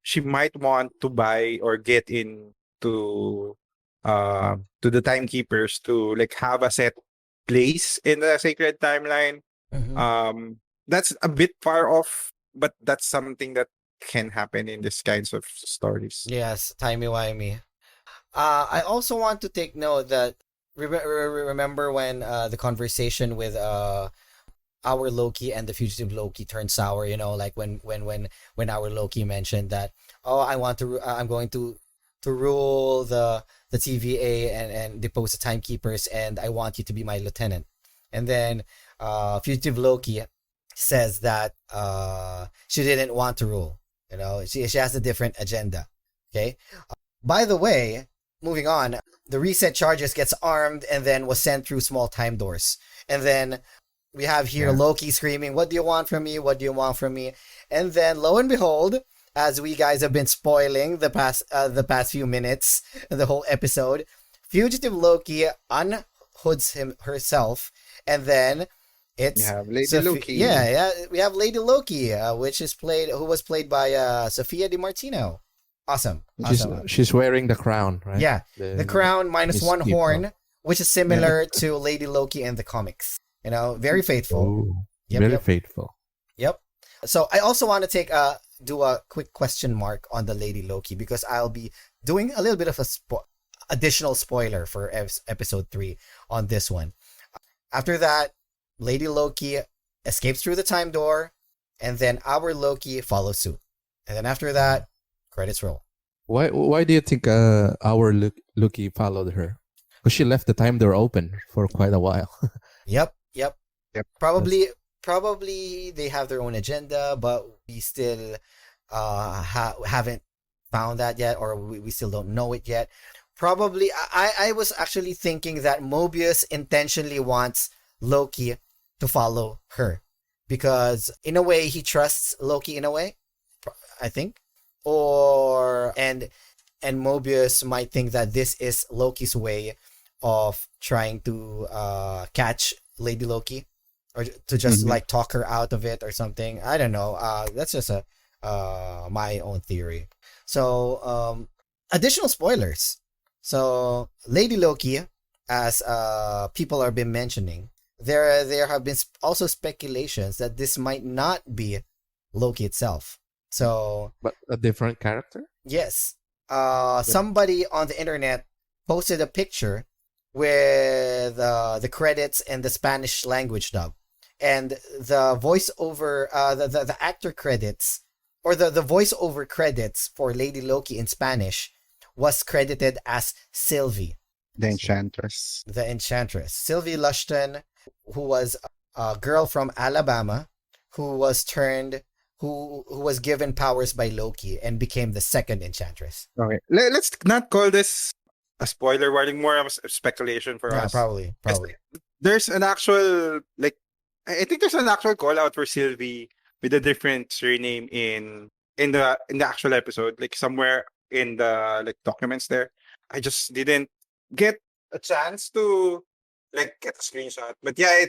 She might want to buy or get into to the timekeepers to like have a set place in the sacred timeline. That's a bit far off, but that's something that can happen in these kinds of stories. Yes, timey-wimey. I also want to take note that remember when the conversation with our Loki and the fugitive Loki turned sour, like when our Loki mentioned that, I'm going to rule the TVA and depose the timekeepers, and I want you to be my lieutenant. And then fugitive Loki says that she didn't want to rule. She has a different agenda. Okay. By the way, moving on, the reset charges gets armed and then was sent through small time doors. And then we have here Loki screaming, "What do you want from me? What do you want from me?" And then lo and behold, as we guys have been spoiling the past few minutes, the whole episode, fugitive Loki unhoods herself, and then it's You have Lady Loki. Yeah, we have Lady Loki, who was played by Sophia Di Martino. Awesome. She's wearing the crown, right? Yeah, the crown minus one people. horn, which is similar to Lady Loki in the comics. Very faithful. Ooh, Yep, very yep. faithful. Yep. So I also want to do a quick question mark on the Lady Loki because I'll be doing a little bit of a additional spoiler for episode 3 on this one. After that, Lady Loki escapes through the time door, and then our Loki follows suit. And then after that, credits roll. Why do you think our Loki followed her? Because she left the time door open for quite a while. Yep. Yep. Probably they have their own agenda, but we still haven't found that yet, or we still don't know it yet. Probably, I was actually thinking that Mobius intentionally wants Loki to follow her because in a way he trusts Loki in a way, I think, and Mobius might think that this is Loki's way of trying to catch Lady Loki, or to just like talk her out of it or something. I don't know. That's just my own theory. So additional spoilers. So Lady Loki, as people have been mentioning, there have been also speculations that this might not be Loki itself. So, But a different character? yes, somebody on the internet posted a picture with the credits and the Spanish language dub, and the voiceover, the actor credits, or the voiceover credits for Lady Loki in Spanish was credited as Sylvie, The Enchantress. the Enchantress. Sylvie Lushton, who was a girl from Alabama, who was given powers by Loki and became the second Enchantress. Okay. Let's not call this a spoiler warning, more of a speculation for Yeah, us. probably. Kasi there's an actual like I think there's an actual call out for Sylvie with a different surname in the actual episode, like somewhere in the like documents there. I just didn't get a chance to like get a screenshot. But yeah,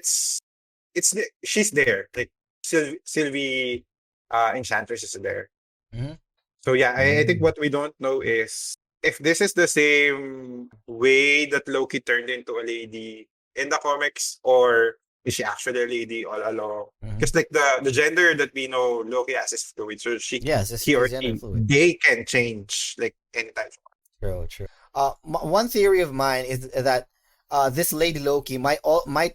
she's there. Like Sylvie Enchantress is there. Mhm. So yeah, I think Mm. what we don't know is if this is the same way that Loki turned into a lady in the comics, or is she actually a lady all along? Mhm. Because like the gender that we know Loki has is fluid, so Yes, it's he or gender he, fluid. they can change like anytime. True, true. One theory of mine is that this Lady Loki might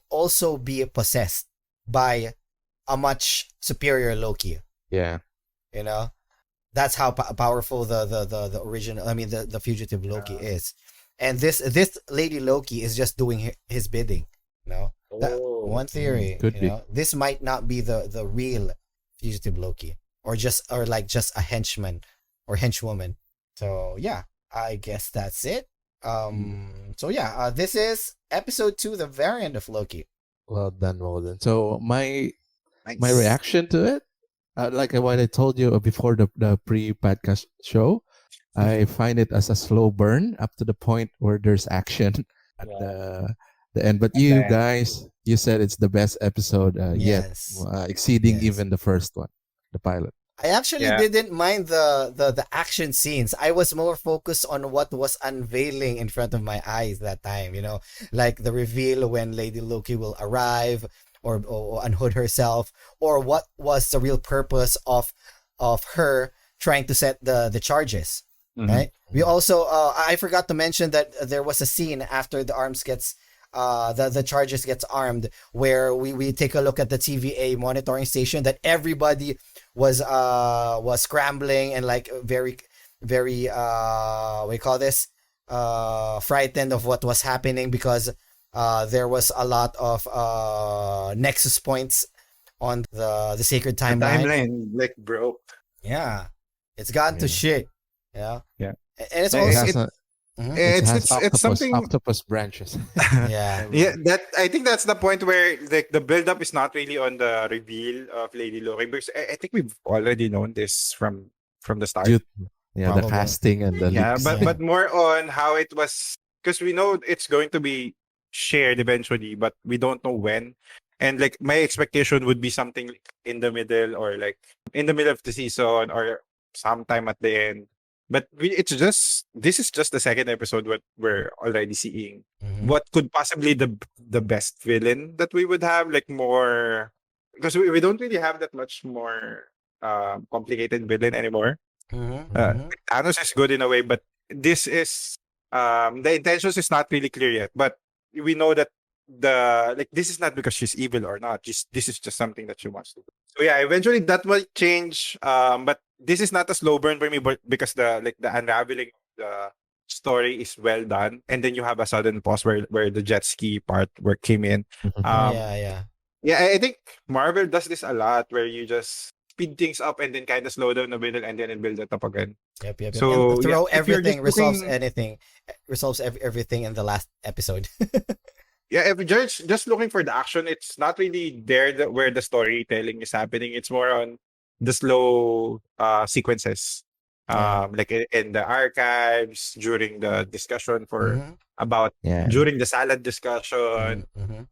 also be possessed by a much superior Loki. Yeah. You know, that's how powerful the original. I mean, the fugitive Loki is, and this Lady Loki is just doing his bidding. You know, that Oh, one theory. could You be. know, this might not be the real fugitive Loki, or like just a henchman or henchwoman. So yeah, I guess that's it. So yeah, this is episode 2, the variant of Loki. Well done, well done. So my nice. reaction to it, like what I told you before the pre-podcast show, I find it as a slow burn up to the point where there's action at the end. But you end. guys, you said it's the best episode yet, Yes. exceeding Yes. even the first one, the pilot. I actually Yeah. didn't mind the action scenes. I was more focused on what was unveiling in front of my eyes that time, you know, like the reveal when Lady Loki will arrive or unhood herself, or what was the real purpose of her trying to set the charges, Mhm. right? We also I forgot to mention that there was a scene after the arms gets the charges gets armed, where we take a look at the TVA monitoring station, that everybody was scrambling and like very what do you call this, frightened of what was happening, because there was a lot of nexus points on the sacred The timeline. timeline like broke. Yeah, it's gotten to Yeah. shit. Yeah. Yeah. And it's It- It also has, Mhm. it has It's octopus, something. octopus branches. Yeah. Yeah, that I think that's the point where like the build up is not really on the reveal of Lady Loki, because I think we've already known this from the start. Due- yeah, the Probably. casting and the Yeah, leaks. but more on how it was, because we know it's going to be shared eventually, but we don't know when. And like my expectation would be something like in the middle, or like in the middle of the season, or sometime at the end. But this is just the second episode what we're already seeing. Mhm. What could possibly the best villain that we would have, like more, because we don't really have that much more complicated villain anymore. Mhm. Uh, Mhm. Thanos is good in a way, but this is the intentions is not really clear yet. But we know that this is not because she's evil or not. This is just something that she wants to do. So yeah, eventually that will change. But this is not a slow burn for me, but because the unraveling of the story is well done, and then you have a sudden pause where the jet ski part where came in. Mhm. Yeah. Yeah, I think Marvel does this a lot, where you just speed things up and then kind of slow down the middle and then it builds it up again. Yep. So, And throw yeah, if you're everything, just resolves looking- anything, resolves everything in the last episode. Yeah, if you're just looking for the action, it's not really there where the storytelling is happening. It's more on the slow sequences. Yeah. Like in the archives, during the discussion Mhm. about Yeah. during the salad discussion. Mhm.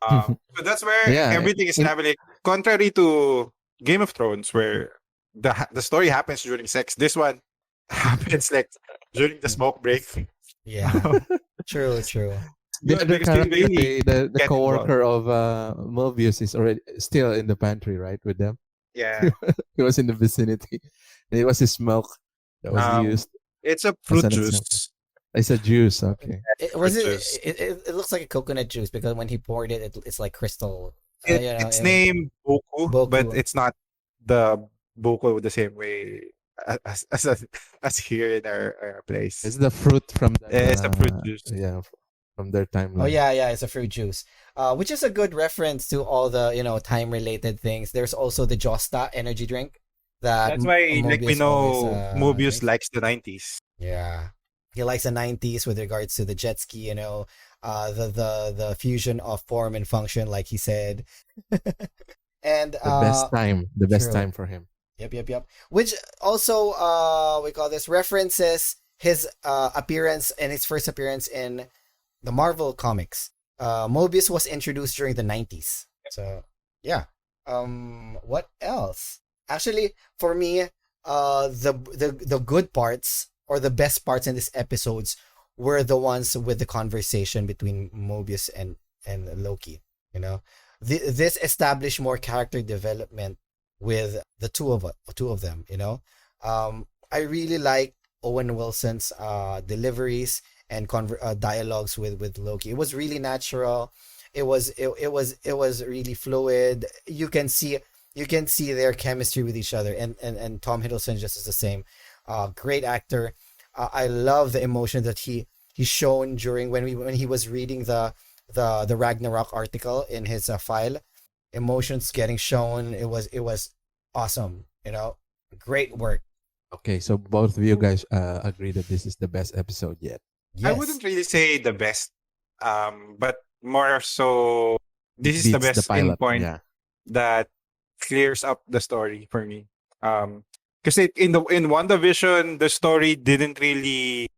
So that's where Yeah, everything is in- happening. Contrary to Game of Thrones, where the story happens during sex, this one happens like during the smoke break. Yeah. True. The Good, other because they character, really the get co-worker of Mobius is already still in the pantry, right, with them. Yeah, He was in the vicinity. And it was his milk that was Um, used. it's a fruit an juice. It's a juice, okay. Juice. It looks like a coconut juice, because when he poured it, it's like crystal. It's named Boku, Boku. but it's not the Boku the same way as here in our place. It's the fruit from the, It's a fruit juice. Yeah, from their timeline. Oh yeah, it's a fruit juice. Which is a good reference to all the time related things. There's also the Josta energy drink that That's why, like we Mobius know, always, Mobius drinks. likes the 90s. Yeah. He likes the 90s with regards to the jet ski, the fusion of form and function, like he said. And The best true. time for him. Yep. Which also we call this references his appearance and his first appearance in the Marvel comics. Mobius was introduced during the 90s. So, yeah. What else? Actually, for me, the good parts or the best parts in these episodes were the ones with the conversation between Mobius and Loki. You know, this established more character development with the two of them. I really like Owen Wilson's deliveries and dialogues with Loki. It was really natural. It was really fluid. You can see their chemistry with each other, and Tom Hiddleston just is the same. Great actor. I love the emotion that he shown during when he was reading the Ragnarok article in his file. Emotions getting shown. It was awesome. Great work. Okay, so both of you guys agree that this is the best episode yet. I Yes. wouldn't really say the best, but more so, this is the Beats the best pilot. endpoint Yeah. that clears up the story for me. Because in WandaVision, the story didn't really,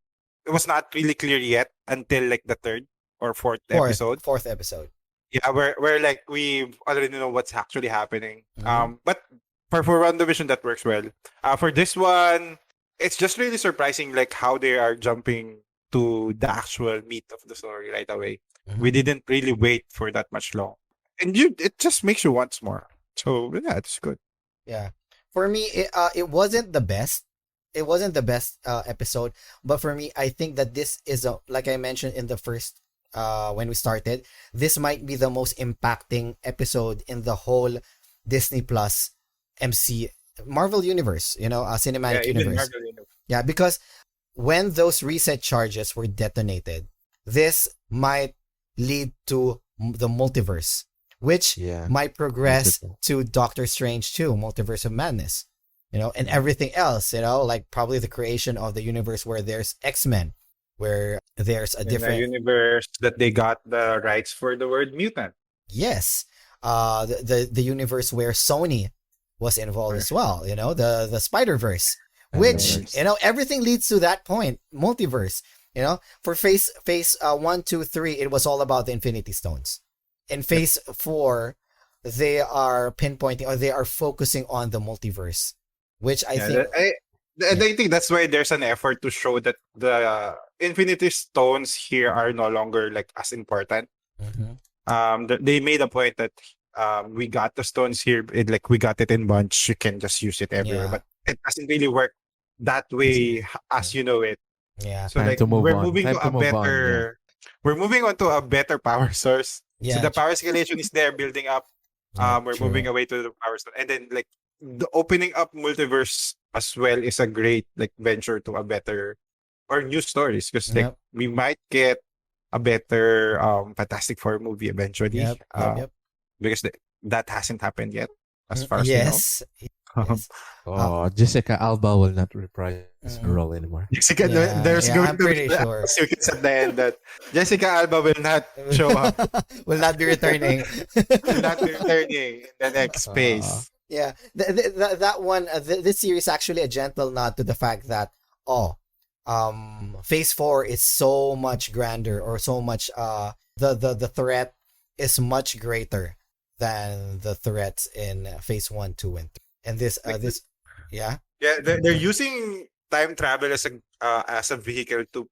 it was not really clear yet until like the third or fourth episode. Fourth episode. Yeah, where like we already know what's actually happening. Mhm. But for WandaVision that works well. For this one, it's just really surprising like how they are jumping to the actual meat of the story right away. We Mhm. didn't really wait for that much long, and it just makes you want more. So yeah, it's good. Yeah. For me, it wasn't the best. It wasn't the best episode, but for me, I think that this is like I mentioned in the first when we started, this might be the most impacting episode in the whole Disney Plus MC Marvel universe, Yeah, cinematic even universe. Marvel, Yeah, because when those reset charges were detonated, this might lead to the multiverse, which Yeah. might progress Multiple. to Doctor Strange 2, Multiverse of Madness, and everything else, like probably the creation of the universe where there's X-Men, where there's a in a different, universe that they got the rights for the word mutant. yes, the universe where Sony was involved as well, the Spider-Verse, which, Spider-Verse. everything leads to that point, multiverse. For phase 1, 2, 3, it was all about the Infinity Stones. In phase 4, they are pinpointing or they are focusing on the multiverse, which I Yeah, think, and I think that's why there's an effort to show that the Infinity Stones here are no longer like as important. Mhm. They made a point that we got the stones here, like we got it in bunch. You can just use it everywhere, Yeah. but it doesn't really work that way as you know it. Yeah. So Time like to move we're on. moving Time to to a move on. Yeah. better, we're moving on to a better power source. So Yeah. the power escalation is there building up. We're True. moving away to the power stone, and then like the opening up multiverse as well is a great like venture to a better or new stories because like Yep. we might get a better Fantastic Four movie eventually. Yep. Because that hasn't happened yet, as far as we know. Yes. Yes. Oh, Jessica Alba will not reprise her Mm. role anymore. Jessica, Yeah, there's yeah, going I'm to pretty be sure. secrets at the end that Jessica Alba will not show up, Will not be returning. will not be returning in the next phase. Yeah, that one, this series actually a gentle nod to the fact that phase 4 is so much grander or so much the threat is much greater than the threats in phase 1, 2, and 3. And this yeah. Yeah, they're using time travel as a vehicle to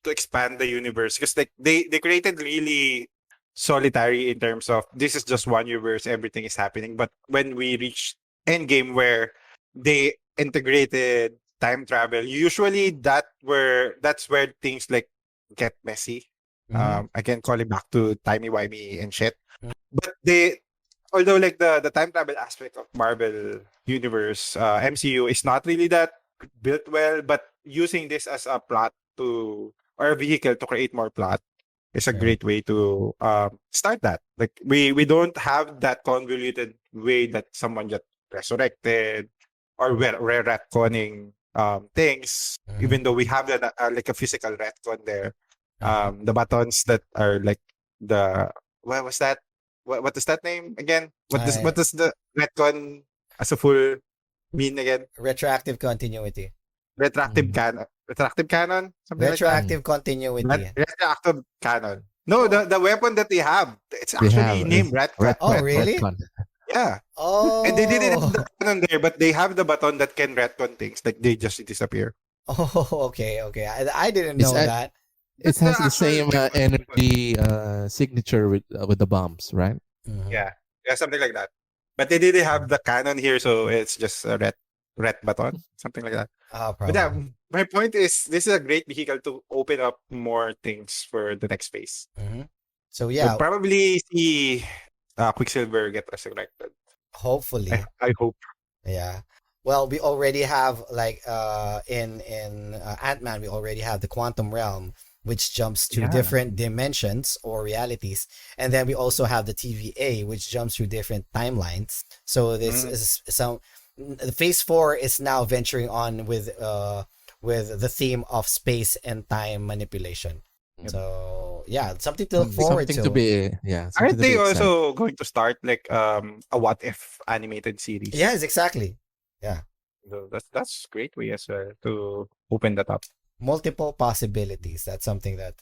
expand the universe because like they created really solitary in terms of this is just one universe, everything is happening. But when we reach Endgame where they integrated time travel, usually that's where things like get messy. Mhm. Again, calling back to timey wimey and shit. Mhm. But although like the time travel aspect of Marvel Universe MCU is not really that built well, but using this as a plot to or a vehicle to create more plot is a Yeah. great way to start that. Like we don't have that convoluted way that someone just resurrected or we're retconning things, Mhm. even though we have that like a physical retcon there. Uh-huh. The buttons that are like the what was that? What is that name again? Uh, What does the retcon as a full mean again? Retroactive continuity. Mm, Retractive cannon, something like that. mm. Retroactive continuity. Retroactive cannon. No, Oh, the weapon that they have, it's They actually have named oh, really? retcon. Yeah. And they didn't have Oh, the button there, but they have the button that can retcon things. Like they just disappear. oh, okay, okay. I didn't It's know a, that. it That's the has the actual same weapon. energy signature with the bombs, right? Mhm. Yeah. Yeah, something like that. But they didn't have the cannon here, so it's just a red button, something like that. But yeah, Probably. my point is this is a great vehicle to open up more things for the next phase. Hmm. So We'll yeah, probably see Quicksilver get resurrected. hopefully. I hope. Yeah. Well, we already have like in Ant-Man we already have the quantum realm which jumps to Yeah. different dimensions or realities, and then we also have the TVA which jumps through different timelines. So this Mm. is some phase 4 is now venturing on with the theme of space and time manipulation. Yep. So, yeah, something to look forward Something to to. be something Aren't to be they excited. also going to start like a what if animated series? Yes, exactly. Yeah. So that's a great way as well to open that up. Multiple possibilities. That's something that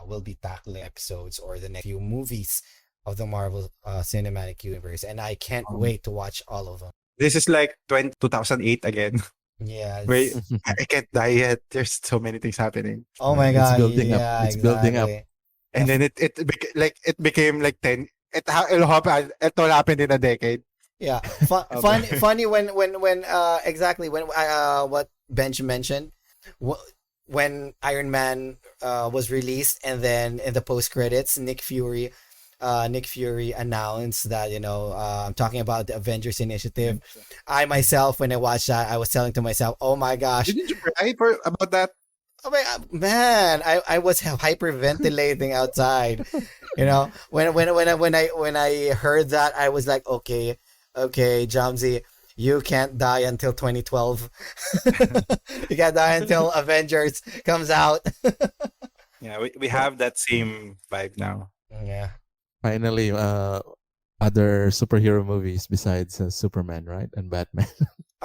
will be tackling episodes or the next few movies of the Marvel Cinematic Universe, and I can't Um, wait to watch all of them. this is like 2008 again. Yeah. Wait, I can't die yet. There's so many things happening, Oh my It's god. building up. Yeah. It's building up. Exactly. and then it became like 10. It'll happen in a decade. Yeah. Okay. Funny when exactly when what Benj mentioned. When Iron Man was released, and then in the post credits, Nick Fury announced that I'm talking about the Avengers Initiative. I myself, when I watched that, I was telling to myself, "Oh my gosh, Didn't you cry about that? oh my man!" I was hyperventilating outside. When I heard that, I was like, "Okay, okay, Jamzi, you can't die until 2012. You can't die until Avengers comes out." Yeah, we have that same vibe now. Yeah. Finally, other superhero movies besides Superman, right, and Batman.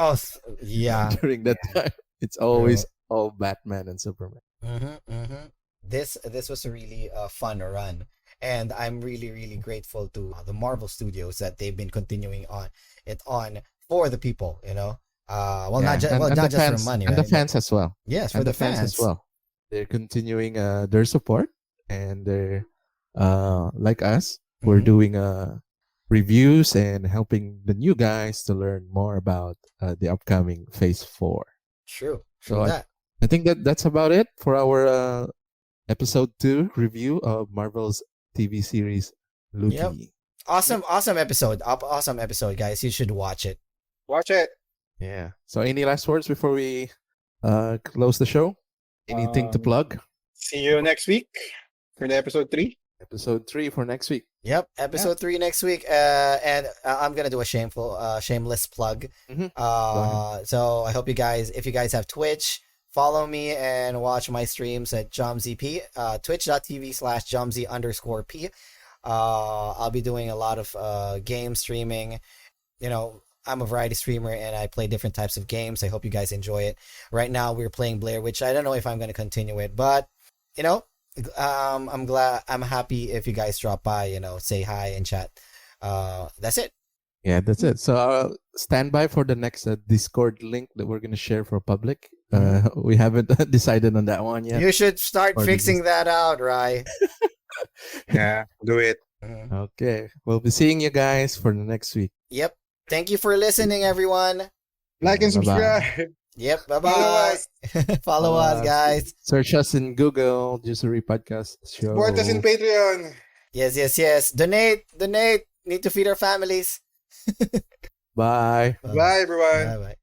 Oh, yeah. During that time, it's always all Batman and Superman. Mm-hmm, mm-hmm. This was a really fun run, and I'm really really grateful to the Marvel Studios that they've been continuing on for the people. Well, Yeah, not and the just for fans money, and the right? But fans as well, yes, for and the the fans as fans. well. They're continuing their support, and they're like us. We're Mm-hmm. doing reviews and helping the new guys to learn more about the upcoming Phase 4. True, So true that. I think that's about it for our episode 2 review of Marvel's TV series Yep. Loki. Awesome episode. Awesome episode, guys. You should watch it. Watch it. Yeah. So any last words before we close the show? Anything to Um, plug? See you next week for the episode 3. Episode 3 for next week. Yep, episode 3 next week. And I'm gonna do a shameless plug. Mhm. Go ahead. So I hope if you guys have Twitch, follow me and watch my streams at JomZP. Twitch.tv/JomZ_P. I'll be doing a lot of game streaming. I'm a variety streamer and I play different types of games. I hope you guys enjoy it. Right now we're playing Blair Witch. I don't know if I'm gonna continue it, but you know, I'm happy if you guys drop by, say hi and chat. That's it. Yeah, that's it. So stand by for the next Discord link that we're going to share for public. We haven't decided on that one yet. You should start Or fixing that out, Rai. Yeah, do it. Mhm. Okay. We'll be seeing you guys for the next week. Yep. Thank you for listening, everyone. Like and Bye-bye. subscribe. Yep. Bye Follow bye. us. Follow us, guys. Search us in Google, Juicery Podcast Show. Support us in Patreon. Yes. Donate. Need to feed our families. Bye. Bye, everyone. Bye bye.